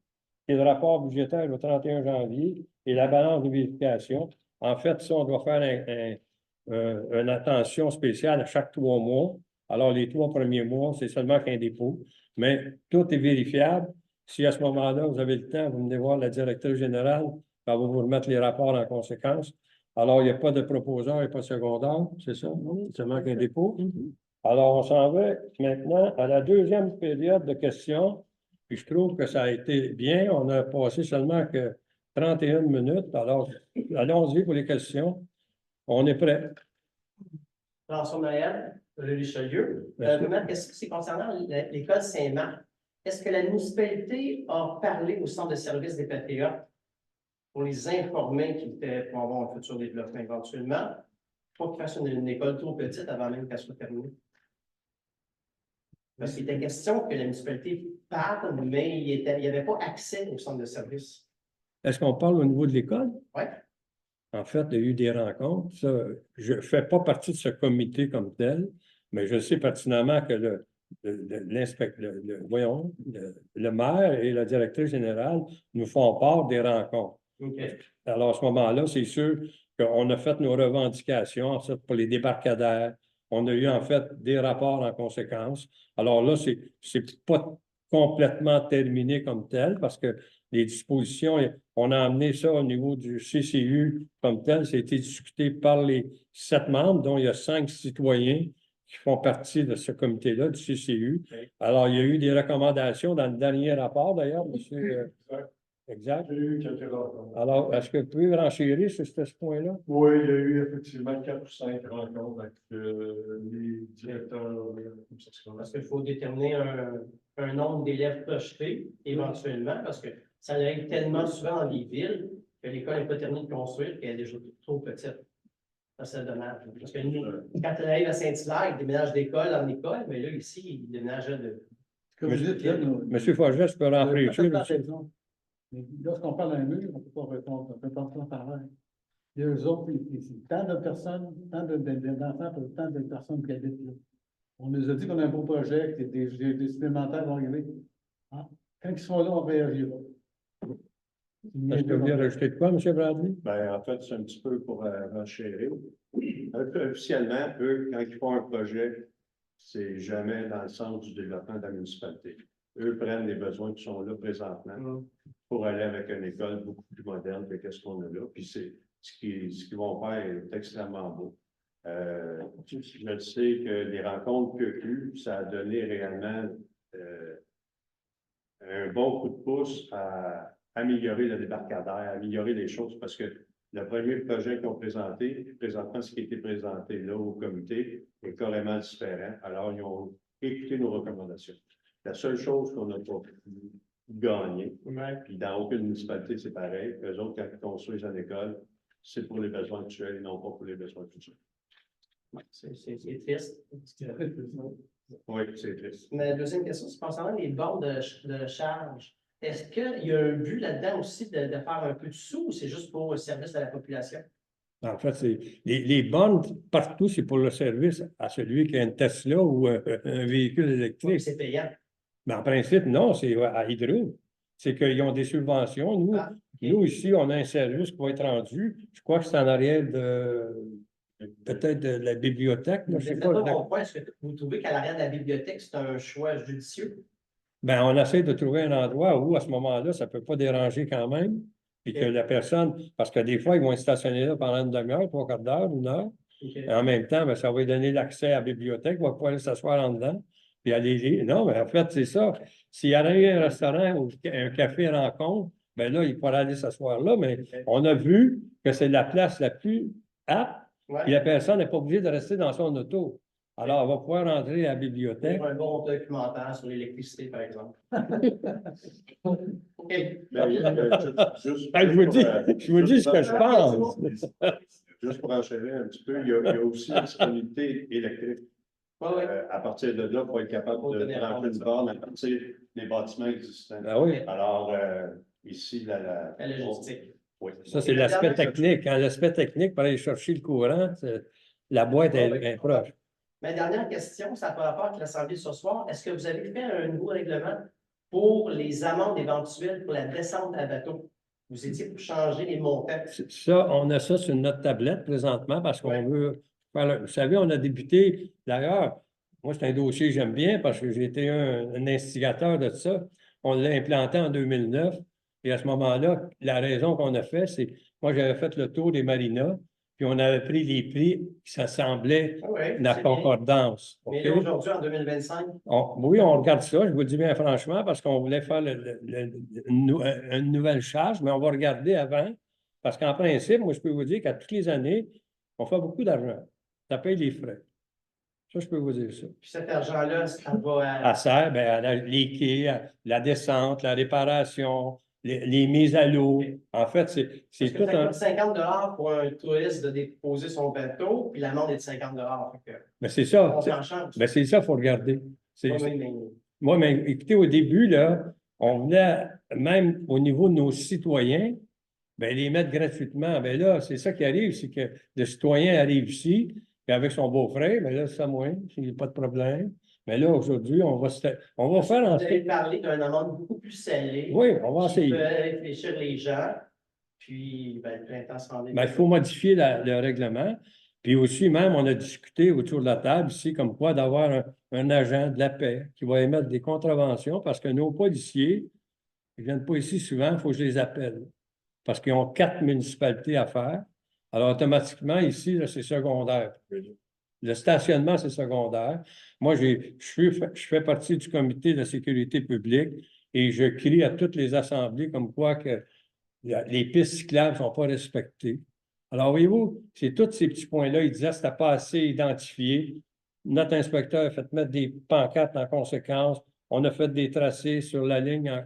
et le rapport budgétaire au 31 janvier et la balance de vérification. En fait, ça, on doit faire une attention spéciale à chaque 3 mois. Alors, les 3 premiers mois, c'est seulement qu'un dépôt, mais tout est vérifiable. Si à ce moment-là, vous avez le temps, vous venez voir la directrice générale, elle va vous remettre les rapports en conséquence. Alors, il n'y a pas de proposeur et pas de secondaire, c'est ça? C'est seulement qu'un dépôt. Alors, on s'en va maintenant à la deuxième période de questions. Puis je trouve que ça a été bien. On a passé seulement que 31 minutes. Alors, allons-y pour les questions. On est prêt. François Noël, le Richelieu. Merci. Est-ce que c'est concernant l'école Saint-Marc? Est-ce que la municipalité a parlé au centre de service des Patriotes pour les informer qu'ils étaient pour avoir un futur développement éventuellement, pour qu'ils fassent une école trop petite avant même qu'elle soit terminée? Parce qu'il était question que la municipalité parle, mais il n'y avait pas accès au centre de service. Est-ce qu'on parle au niveau de l'école? Oui. En fait, il y a eu des rencontres. Ça, je ne fais pas partie de ce comité comme tel, mais je sais pertinemment que le maire et la directrice générale nous font part des rencontres. OK. Alors, à ce moment-là, c'est sûr qu'on a fait nos revendications, en fait, pour les débarcadères. On a eu, en fait, des rapports en conséquence. Alors là, c'est pas complètement terminé comme tel parce que les dispositions, on a amené ça au niveau du CCU comme tel. Ça a été discuté par les 7 membres, dont il y a 5 citoyens qui font partie de ce comité-là, du CCU. Alors, il y a eu des recommandations dans le dernier rapport, d'ailleurs, monsieur. Exact. J'ai eu quelques rencontres. Alors, est-ce que vous pouvez renchérir sur ce point-là? Oui, il y a eu effectivement 4 ou 5 rencontres avec les directeurs. Parce qu'il faut déterminer un nombre d'élèves projetés éventuellement, parce que ça arrive tellement souvent dans les villes que l'école n'est pas terminée de construire qu'elle est déjà trop petite. Ça, c'est dommage. Parce que nous, quand on arrive à Saint-Hilaire, ils déménagent d'école en école, mais là, ici, ils déménagent de. Ce que vous dites, là, Monsieur Forget, je peux rafraîchir aussi. raison. Mais lorsqu'on parle d'un mur, on ne peut pas répondre, on peut pas en parler. Il y a eux autres, tant de personnes, tant d'enfants, tant de personnes qui habitent là. On nous a dit qu'on a un beau projet, que des supplémentaires vont arriver. Hein? Quand ils sont là, on réagira. Est-ce que vous voulez rajouter de quoi, M. Bradley? Ben, en fait, c'est un petit peu pour renchérir. Officiellement, eux, quand ils font un projet, c'est jamais dans le sens du développement de la municipalité. Eux prennent les besoins qui sont là présentement pour aller avec une école beaucoup plus moderne que ce qu'on a là. Puis c'est ce qu'ils vont faire est extrêmement beau. Je sais que les rencontres qu'il y a eu, ça a donné réellement un bon coup de pouce à améliorer le débarcadère, améliorer les choses, parce que le premier projet qu'ils ont présenté, présentement, ce qui a été présenté là au comité, est carrément différent. Alors, ils ont écouté nos recommandations. La seule chose qu'on n'a pas gagné, puis dans aucune municipalité, c'est pareil. Eux autres, quand ils construisent une école, c'est pour les besoins actuels et non pas pour les besoins futurs. C'est triste. Oui, c'est triste. Mais la deuxième question, c'est concernant les bornes de charge. Est-ce qu'il y a un but là-dedans aussi de faire un peu de sous ou c'est juste pour le service à la population? En fait, les bornes partout, c'est pour le service à celui qui a une Tesla ou un véhicule électrique. C'est payant. Mais en principe, non, c'est à Hydro. C'est qu'ils ont des subventions. Nous, nous, ici, on a un service qui va être rendu. Je crois que c'est en arrière peut-être de la bibliothèque. Là, je sais pas. Est-ce que vous trouvez qu'à l'arrière de la bibliothèque, c'est un choix judicieux? Ben, on essaie de trouver un endroit où, à ce moment-là, ça ne peut pas déranger quand même. Puis que la personne, parce que des fois, ils vont être stationnés là pendant une demi-heure, 3/4 d'heure, 1 heure. Et en même temps, ben, ça va lui donner l'accès à la bibliothèque, il va pouvoir aller s'asseoir en dedans. Puis aller, non, mais en fait, c'est ça. S'il y en a eu un restaurant ou un café rencontre, ben là, il pourra aller s'asseoir là, mais on a vu que c'est la place la plus apte, Ouais. puis la personne n'est pas obligée de rester dans son auto. Alors, elle va pouvoir rentrer à la bibliothèque. Un bon documentaire sur l'électricité, par exemple. OK. Ben, juste Ah, je vous pour, dis, je vous dis ce que je pense. Juste pour enchaîner un petit peu, il y a aussi la disponibilité électrique. Ouais, ouais. À partir de là, il faut être capable Faut de tenir brancher compte une de ça. borne à partir des bâtiments existants. Ah oui, Alors, ici, La logistique. Oui. ça, c'est l'aspect technique. Hein. L'aspect technique, pour aller chercher le courant, la boîte est proche. Ma dernière question, ça par rapport avec l'Assemblée ce soir. Est-ce que vous avez fait un nouveau règlement pour les amendes éventuelles pour la descente à bateau? Vous étiez pour changer les montants. Ça, on a ça sur notre tablette présentement parce qu'on veut faire. Vous savez, on a débuté, d'ailleurs, moi, c'est un dossier que j'aime bien parce que j'ai été un instigateur de ça. On l'a implanté en 2009. Et à ce moment-là, la raison qu'on a fait, c'est moi, j'avais fait le tour des marinas, puis on avait pris les prix qui s'assemblaient Oui, la concordance. mais OK? là, aujourd'hui, en 2025, Oui, on regarde ça, je vous le dis bien franchement, parce qu'on voulait faire une nouvelle charge, mais on va regarder avant, parce qu'en principe, moi, je peux vous dire qu'à toutes les années, on fait beaucoup d'argent. Ça paye les frais. Ça, je peux vous dire ça. puis cet argent-là, ça va À ça, ben, les quais, la descente, la réparation, les mises à l'eau. En fait, c'est tout ça un. coûte 50 $ pour un touriste de déposer son bateau, puis l'amende est de 50 $. Mais c'est ça. On s'en change. Ben, c'est ça, il faut regarder. Oui, mais Moi, mais écoutez, au début, là, on voulait, même au niveau de nos citoyens, ben, les mettre gratuitement. Ben là, c'est ça qui arrive, c'est que le citoyen arrive ici, puis avec son beau-frère, ben là, c'est moins, il n'y a pas de problème. Mais là, aujourd'hui, on va faire en vous sorte. avez parlé d'une amende beaucoup plus salée. Oui, on va qui essayer. peut réfléchir les gens, puis ben, le printemps se rendait. Ben, il faut modifier le règlement. Puis aussi, même, on a discuté autour de la table ici, comme quoi d'avoir un agent de la paix qui va émettre des contraventions parce que nos policiers, ils ne viennent pas ici souvent, il faut que je les appelle. Parce qu'ils ont 4 municipalités à faire. Alors, automatiquement, ici, là, c'est secondaire. Le stationnement, c'est secondaire. Moi, je fais partie du comité de la sécurité publique et je crie à toutes les assemblées comme quoi que les pistes cyclables ne sont pas respectées. Alors, voyez-vous, c'est tous ces petits points-là. Il disait que ce n'était pas assez identifié. Notre inspecteur a fait mettre des pancartes en conséquence. On a fait des tracés sur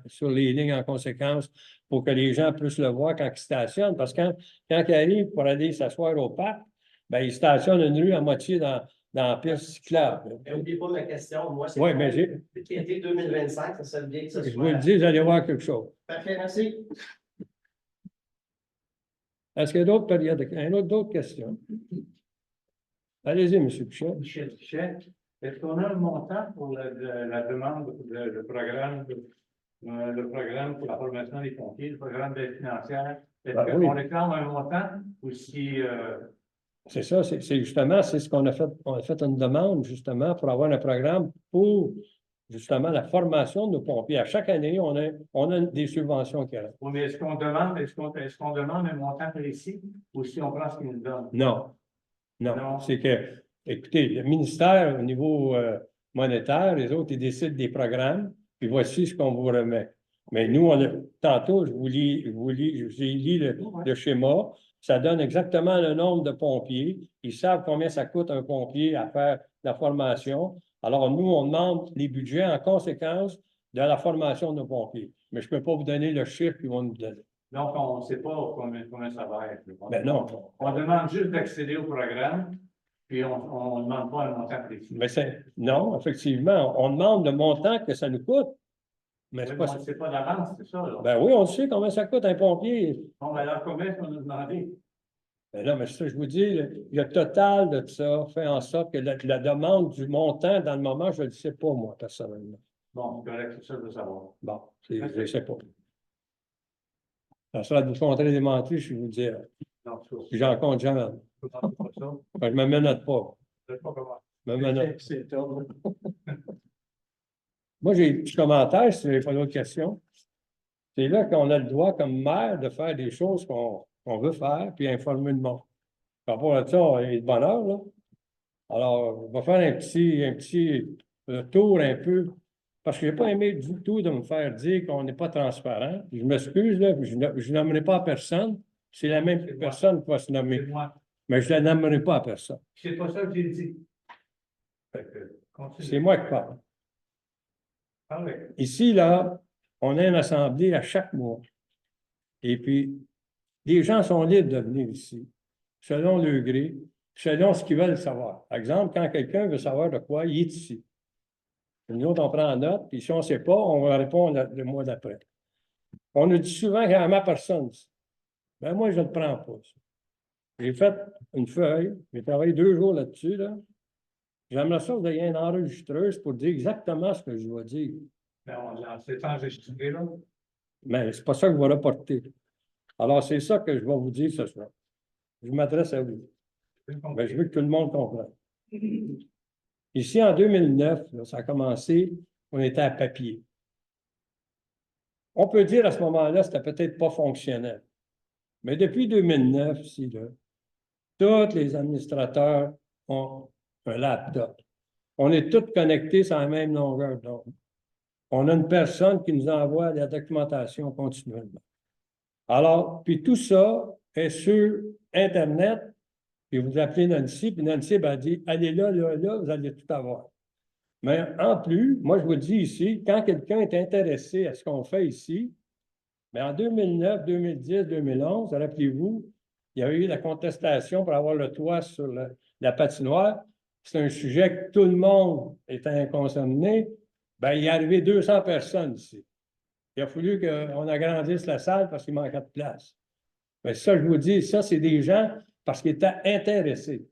sur les lignes en conséquence pour que les gens puissent le voir quand ils stationnent. Parce que quand ils arrivent pour aller s'asseoir au parc, ben, ils stationnent une rue à moitié dans la piste cyclable. N'oubliez pas ma question. Moi, c'est Oui, mais l'été 2025, ça serait bien que ça soit. je vous le dis, vous allez voir quelque chose. Parfait, merci. Est-ce qu'il y a d'autres questions? Allez-y, M. Pichet. Michel Pichet, est-ce qu'on a un montant pour la demande, le programme pour la formation des pompiers, le programme d'aide financière? Est-ce Ben qu'on oui. réclame un montant ou si C'est ça, c'est justement, c'est ce qu'on a fait. On a fait une demande, justement, pour avoir un programme pour, justement, la formation de nos pompiers. À chaque année, on a des subventions qui arrivent. oui, mais est-ce qu'on demande un montant précis ou si on prend ce qu'ils nous donnent? Non. Non. Non. C'est que, écoutez, le ministère, au niveau monétaire, les autres, ils décident des programmes, puis voici ce qu'on vous remet. Mais nous, tantôt, je vous ai lu le schéma. Ça donne exactement le nombre de pompiers. Ils savent combien ça coûte un pompier à faire la formation. Alors, nous, on demande les budgets en conséquence de la formation de nos pompiers. Mais je ne peux pas vous donner le chiffre qu'ils vont nous donner. Donc, on ne sait pas combien ça va être. Ben non. On demande juste d'accéder au programme, puis on ne demande pas un montant précis. Mais non, effectivement, on demande le montant que ça nous coûte. Mais Oui, c'est mais pas on ça. ne sait pas d'avance, c'est ça. Là. Ben oui, on sait combien ça coûte un pompier. Bon, ben alors, combien est-ce qu'on nous demandé? Ben là, mais ça, je vous dis, le total de ça fait en sorte que la demande du montant, dans le moment, je ne le sais pas, moi, personnellement. Bon, c'est correct, c'est ça de savoir. Bon, je ne sais pas. Ça sera de vous contrer des menteries, je vais vous dire. Non, Puis j'en compte jamais. je ne pas ça. Je ne me menote pas. Je ne sais pas comment. Je me menote. C'est top. Moi, j'ai un petit commentaire, si vous n'avez pas d'autres questions. C'est là qu'on a le droit, comme maire, de faire des choses qu'on veut faire, puis informer le monde. Par rapport à ça, il y a de bonheur, là. Alors, on va faire un petit le tour un peu, parce que je n'ai pas aimé du tout de me faire dire qu'on n'est pas transparent. Je m'excuse, là, je ne nommerai pas à personne. C'est la même C'est moi. personne qui va se C'est nommer. moi. Mais je ne la nommerai pas à personne. C'est pas ça que j'ai dit. Fait que, continue. C'est moi qui parle. Parlez. Ici, là, on a une assemblée à chaque mois. Et puis, les gens sont libres de venir ici, selon le gré, selon ce qu'ils veulent savoir. Par exemple, quand quelqu'un veut savoir de quoi, il est ici. Nous autres, on prend note, puis si on ne sait pas, on va répondre le mois d'après. On nous dit souvent qu'il y a ma personne. Ben moi, je ne le prends pas. Ça. J'ai fait une feuille, j'ai travaillé 2 jours là-dessus. Là. J'aimerais ça que vous ayez une enregistreuse pour dire exactement ce que je dois dire. Ben, on s'est enregistré, là. Mais c'est pas ça que je vais rapporter. Alors, c'est ça que je vais vous dire ce soir. Je m'adresse à vous. Mais je veux que tout le monde comprenne. Ici, en 2009, là, ça a commencé, on était à papier. On peut dire à ce moment-là, c'était peut-être pas fonctionnel. Mais depuis 2009, ici, là, tous les administrateurs ont un laptop. On est tous connectés sur la même longueur d'onde. On a une personne qui nous envoie la documentation continuellement. Alors, puis tout ça est sur Internet, puis vous appelez Nancy, puis Nancy a dit, allez là, là, là, vous allez tout avoir. Mais en plus, moi, je vous dis ici, quand quelqu'un est intéressé à ce qu'on fait ici, mais en 2009, 2010, 2011, rappelez-vous, il y a eu la contestation pour avoir le toit sur la patinoire. C'est un sujet que tout le monde était concerné. Bien, il est arrivé 200 personnes ici. Il a fallu qu'on agrandisse la salle parce qu'il manquait de place. Mais ça, je vous dis, ça, c'est des gens parce qu'ils étaient intéressés.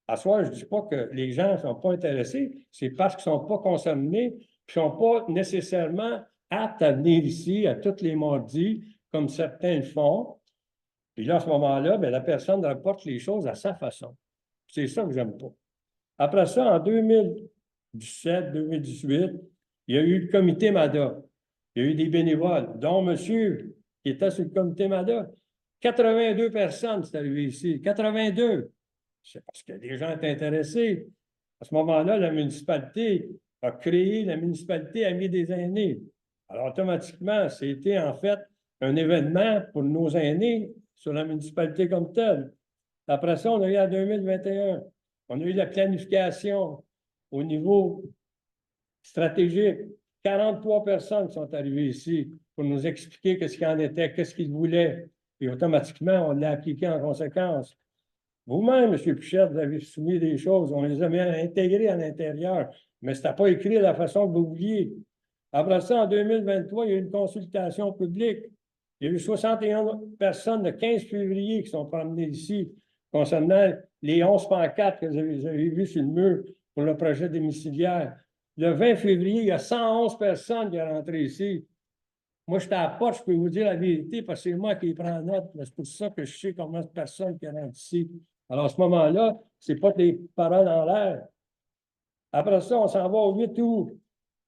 À ce soir, je ne dis pas que les gens ne sont pas intéressés, c'est parce qu'ils ne sont pas concernés, puis ne sont pas nécessairement aptes à venir ici à tous les mardis, comme certains le font. Puis là, à ce moment-là, bien, la personne rapporte les choses à sa façon. C'est ça que j'aime pas. Après ça, en 2017, 2018, il y a eu le comité MADA. Il y a eu des bénévoles, dont monsieur qui était sur le comité MADA. 82 personnes sont arrivées ici. 82. C'est parce que les gens étaient intéressés. À ce moment-là, la municipalité a créé la municipalité Amis des aînés. Alors, automatiquement, c'était en fait un événement pour nos aînés sur la municipalité comme telle. Après ça, on a eu en 2021. On a eu la planification au niveau stratégique. 43 personnes sont arrivées ici pour nous expliquer qu'est-ce qu'il en était, qu'est-ce qu'ils voulaient. Et automatiquement, on l'a appliqué en conséquence. Vous-même, M. Pichette, vous avez soumis des choses, on les a mis intégrées à l'intérieur, mais ce n'était pas écrit de la façon que vous vouliez. Après ça, en 2023, il y a eu une consultation publique. Il y a eu 61 personnes le 15 février qui sont promenées ici concernant les 11 pancartes que vous avez vues sur le mur pour le projet domiciliaire. Le 20 février, il y a 111 personnes qui sont rentrées ici. Moi, j'étais à la porte, je peux vous dire la vérité, parce que c'est moi qui prends note. C'est pour ça que je sais combien de personnes qui rentrent ici. Alors, à ce moment-là, ce n'est pas des paroles en l'air. Après ça, on s'en va au 8 août.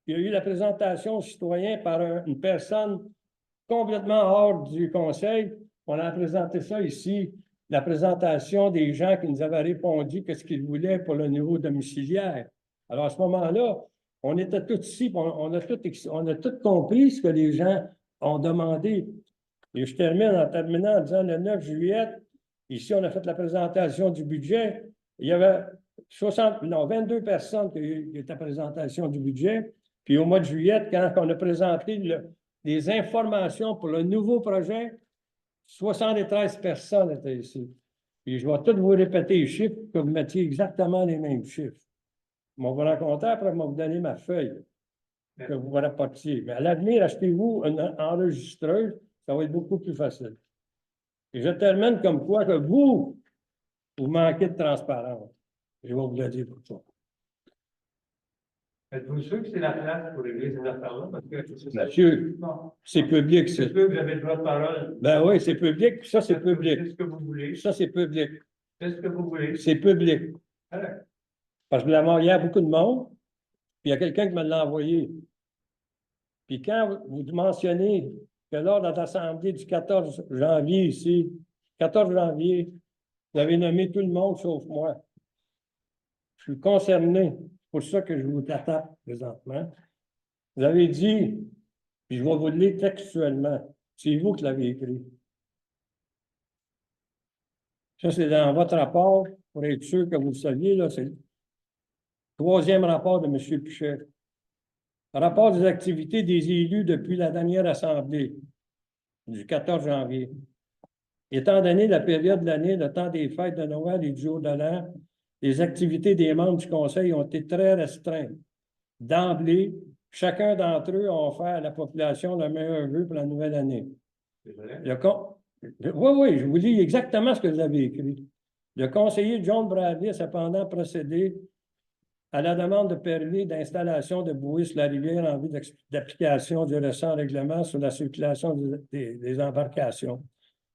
Il y a eu la présentation aux citoyens par une personne complètement hors du conseil. On a présenté ça ici, la présentation des gens qui nous avaient répondu qu'est-ce qu'ils voulaient pour le niveau domiciliaire. Alors, à ce moment-là, on était tous ici, on a tout compris ce que les gens ont demandé. Et je termine en terminant en disant le 9 juillet, ici, on a fait la présentation du budget. Il y avait 22 personnes qui étaient à la présentation du budget. Puis au mois de juillet, quand on a présenté les informations pour le nouveau projet, 73 personnes étaient ici. Puis je vais tous vous répéter les chiffres, que vous mettiez exactement les mêmes chiffres. On va raconter, après, je vais vous donner ma feuille que vous rapportiez. Mais à l'avenir, achetez-vous une enregistreuse, ça va être beaucoup plus facile. Et je termine comme quoi que vous manquez de transparence. Je vais vous le dire pour ça. Êtes-vous sûr que c'est la place pour régler ces affaires-là? Parce que Monsieur, non. c'est public, C'est ça. sûr que vous avez le droit de parole. Ben oui, c'est public, ça, c'est public. C'est ce que vous voulez. Ça, c'est public. C'est ce que vous voulez. C'est public. Correct. Parce que il y a beaucoup de monde, puis il y a quelqu'un qui me l'a envoyé. Puis quand vous mentionnez que lors de l'Assemblée du 14 janvier ici, 14 janvier, vous avez nommé tout le monde sauf moi. Je suis concerné. C'est pour ça que je vous tape présentement. Vous avez dit, puis je vais vous le lire textuellement, c'est vous qui l'avez écrit. Ça, c'est dans votre rapport, pour être sûr que vous le saviez, là, c'est le troisième rapport de M. Pichet. Rapport des activités des élus depuis la dernière assemblée du 14 janvier. Étant donné la période de l'année, le temps des fêtes de Noël et du jour de l'an, les activités des membres du Conseil ont été très restreintes. D'emblée, chacun d'entre eux a offert à la population le meilleur vœu pour la nouvelle année. C'est vrai? Oui, je vous lis exactement ce que vous avez écrit. Le conseiller John Bradley a cependant procédé à la demande de permis d'installation de bouées sur la rivière en vue d'application du récent règlement sur la circulation des embarcations.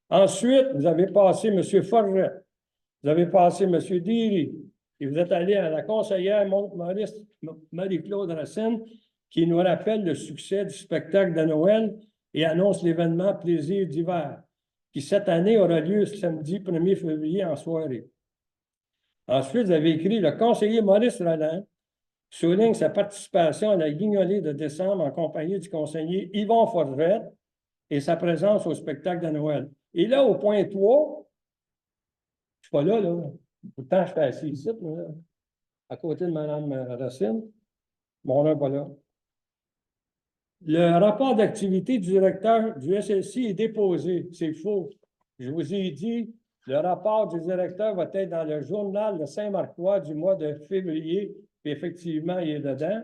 Ensuite, vous avez passé M. Forget, vous avez passé M. Deary, et vous êtes allé à la conseillère Marie-Claude Racine, qui nous rappelle le succès du spectacle de Noël et annonce l'événement Plaisir d'hiver, qui cette année aura lieu samedi 1er février en soirée. Ensuite, vous avez écrit « Le conseiller Maurice Roland souligne sa participation à la guignolée de décembre en compagnie du conseiller Yvon Forget et sa présence au spectacle de Noël. » Et là, au point 3, je ne suis pas là, là. Pourtant, je suis assis ici, là, à côté de Mme Racine. Bon, là, pas là. Le rapport d'activité du directeur du SSI est déposé. C'est faux. Je vous ai dit, le rapport du directeur va être dans le journal de Saint-Marcois du mois de février. Puis effectivement, il est dedans.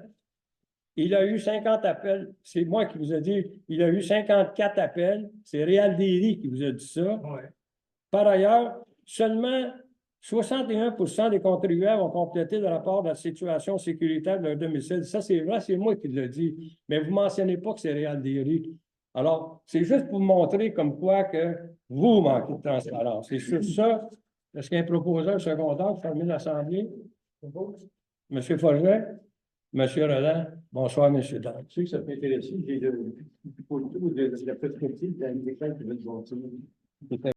Il a eu 50 appels. C'est moi qui vous ai dit, il a eu 54 appels. C'est Réal Derry qui vous a dit ça. Ouais. Par ailleurs, seulement 61% des contribuables ont complété le rapport de la situation sécuritaire de leur domicile. Ça, c'est vrai, c'est moi qui l'ai dit. Mais vous ne mentionnez pas que c'est Réal Derry. Alors, c'est juste pour vous montrer comme quoi que vous manquez de transparence. C'est sur ça, est-ce qu'il y a un proposeur secondaire pour fermer l'Assemblée? M. Forget? M. Roland? Bonsoir, M. Dan. Tu sais que ça peut intéresser, j'ai le photo de la perspective de la qui va se bâtir.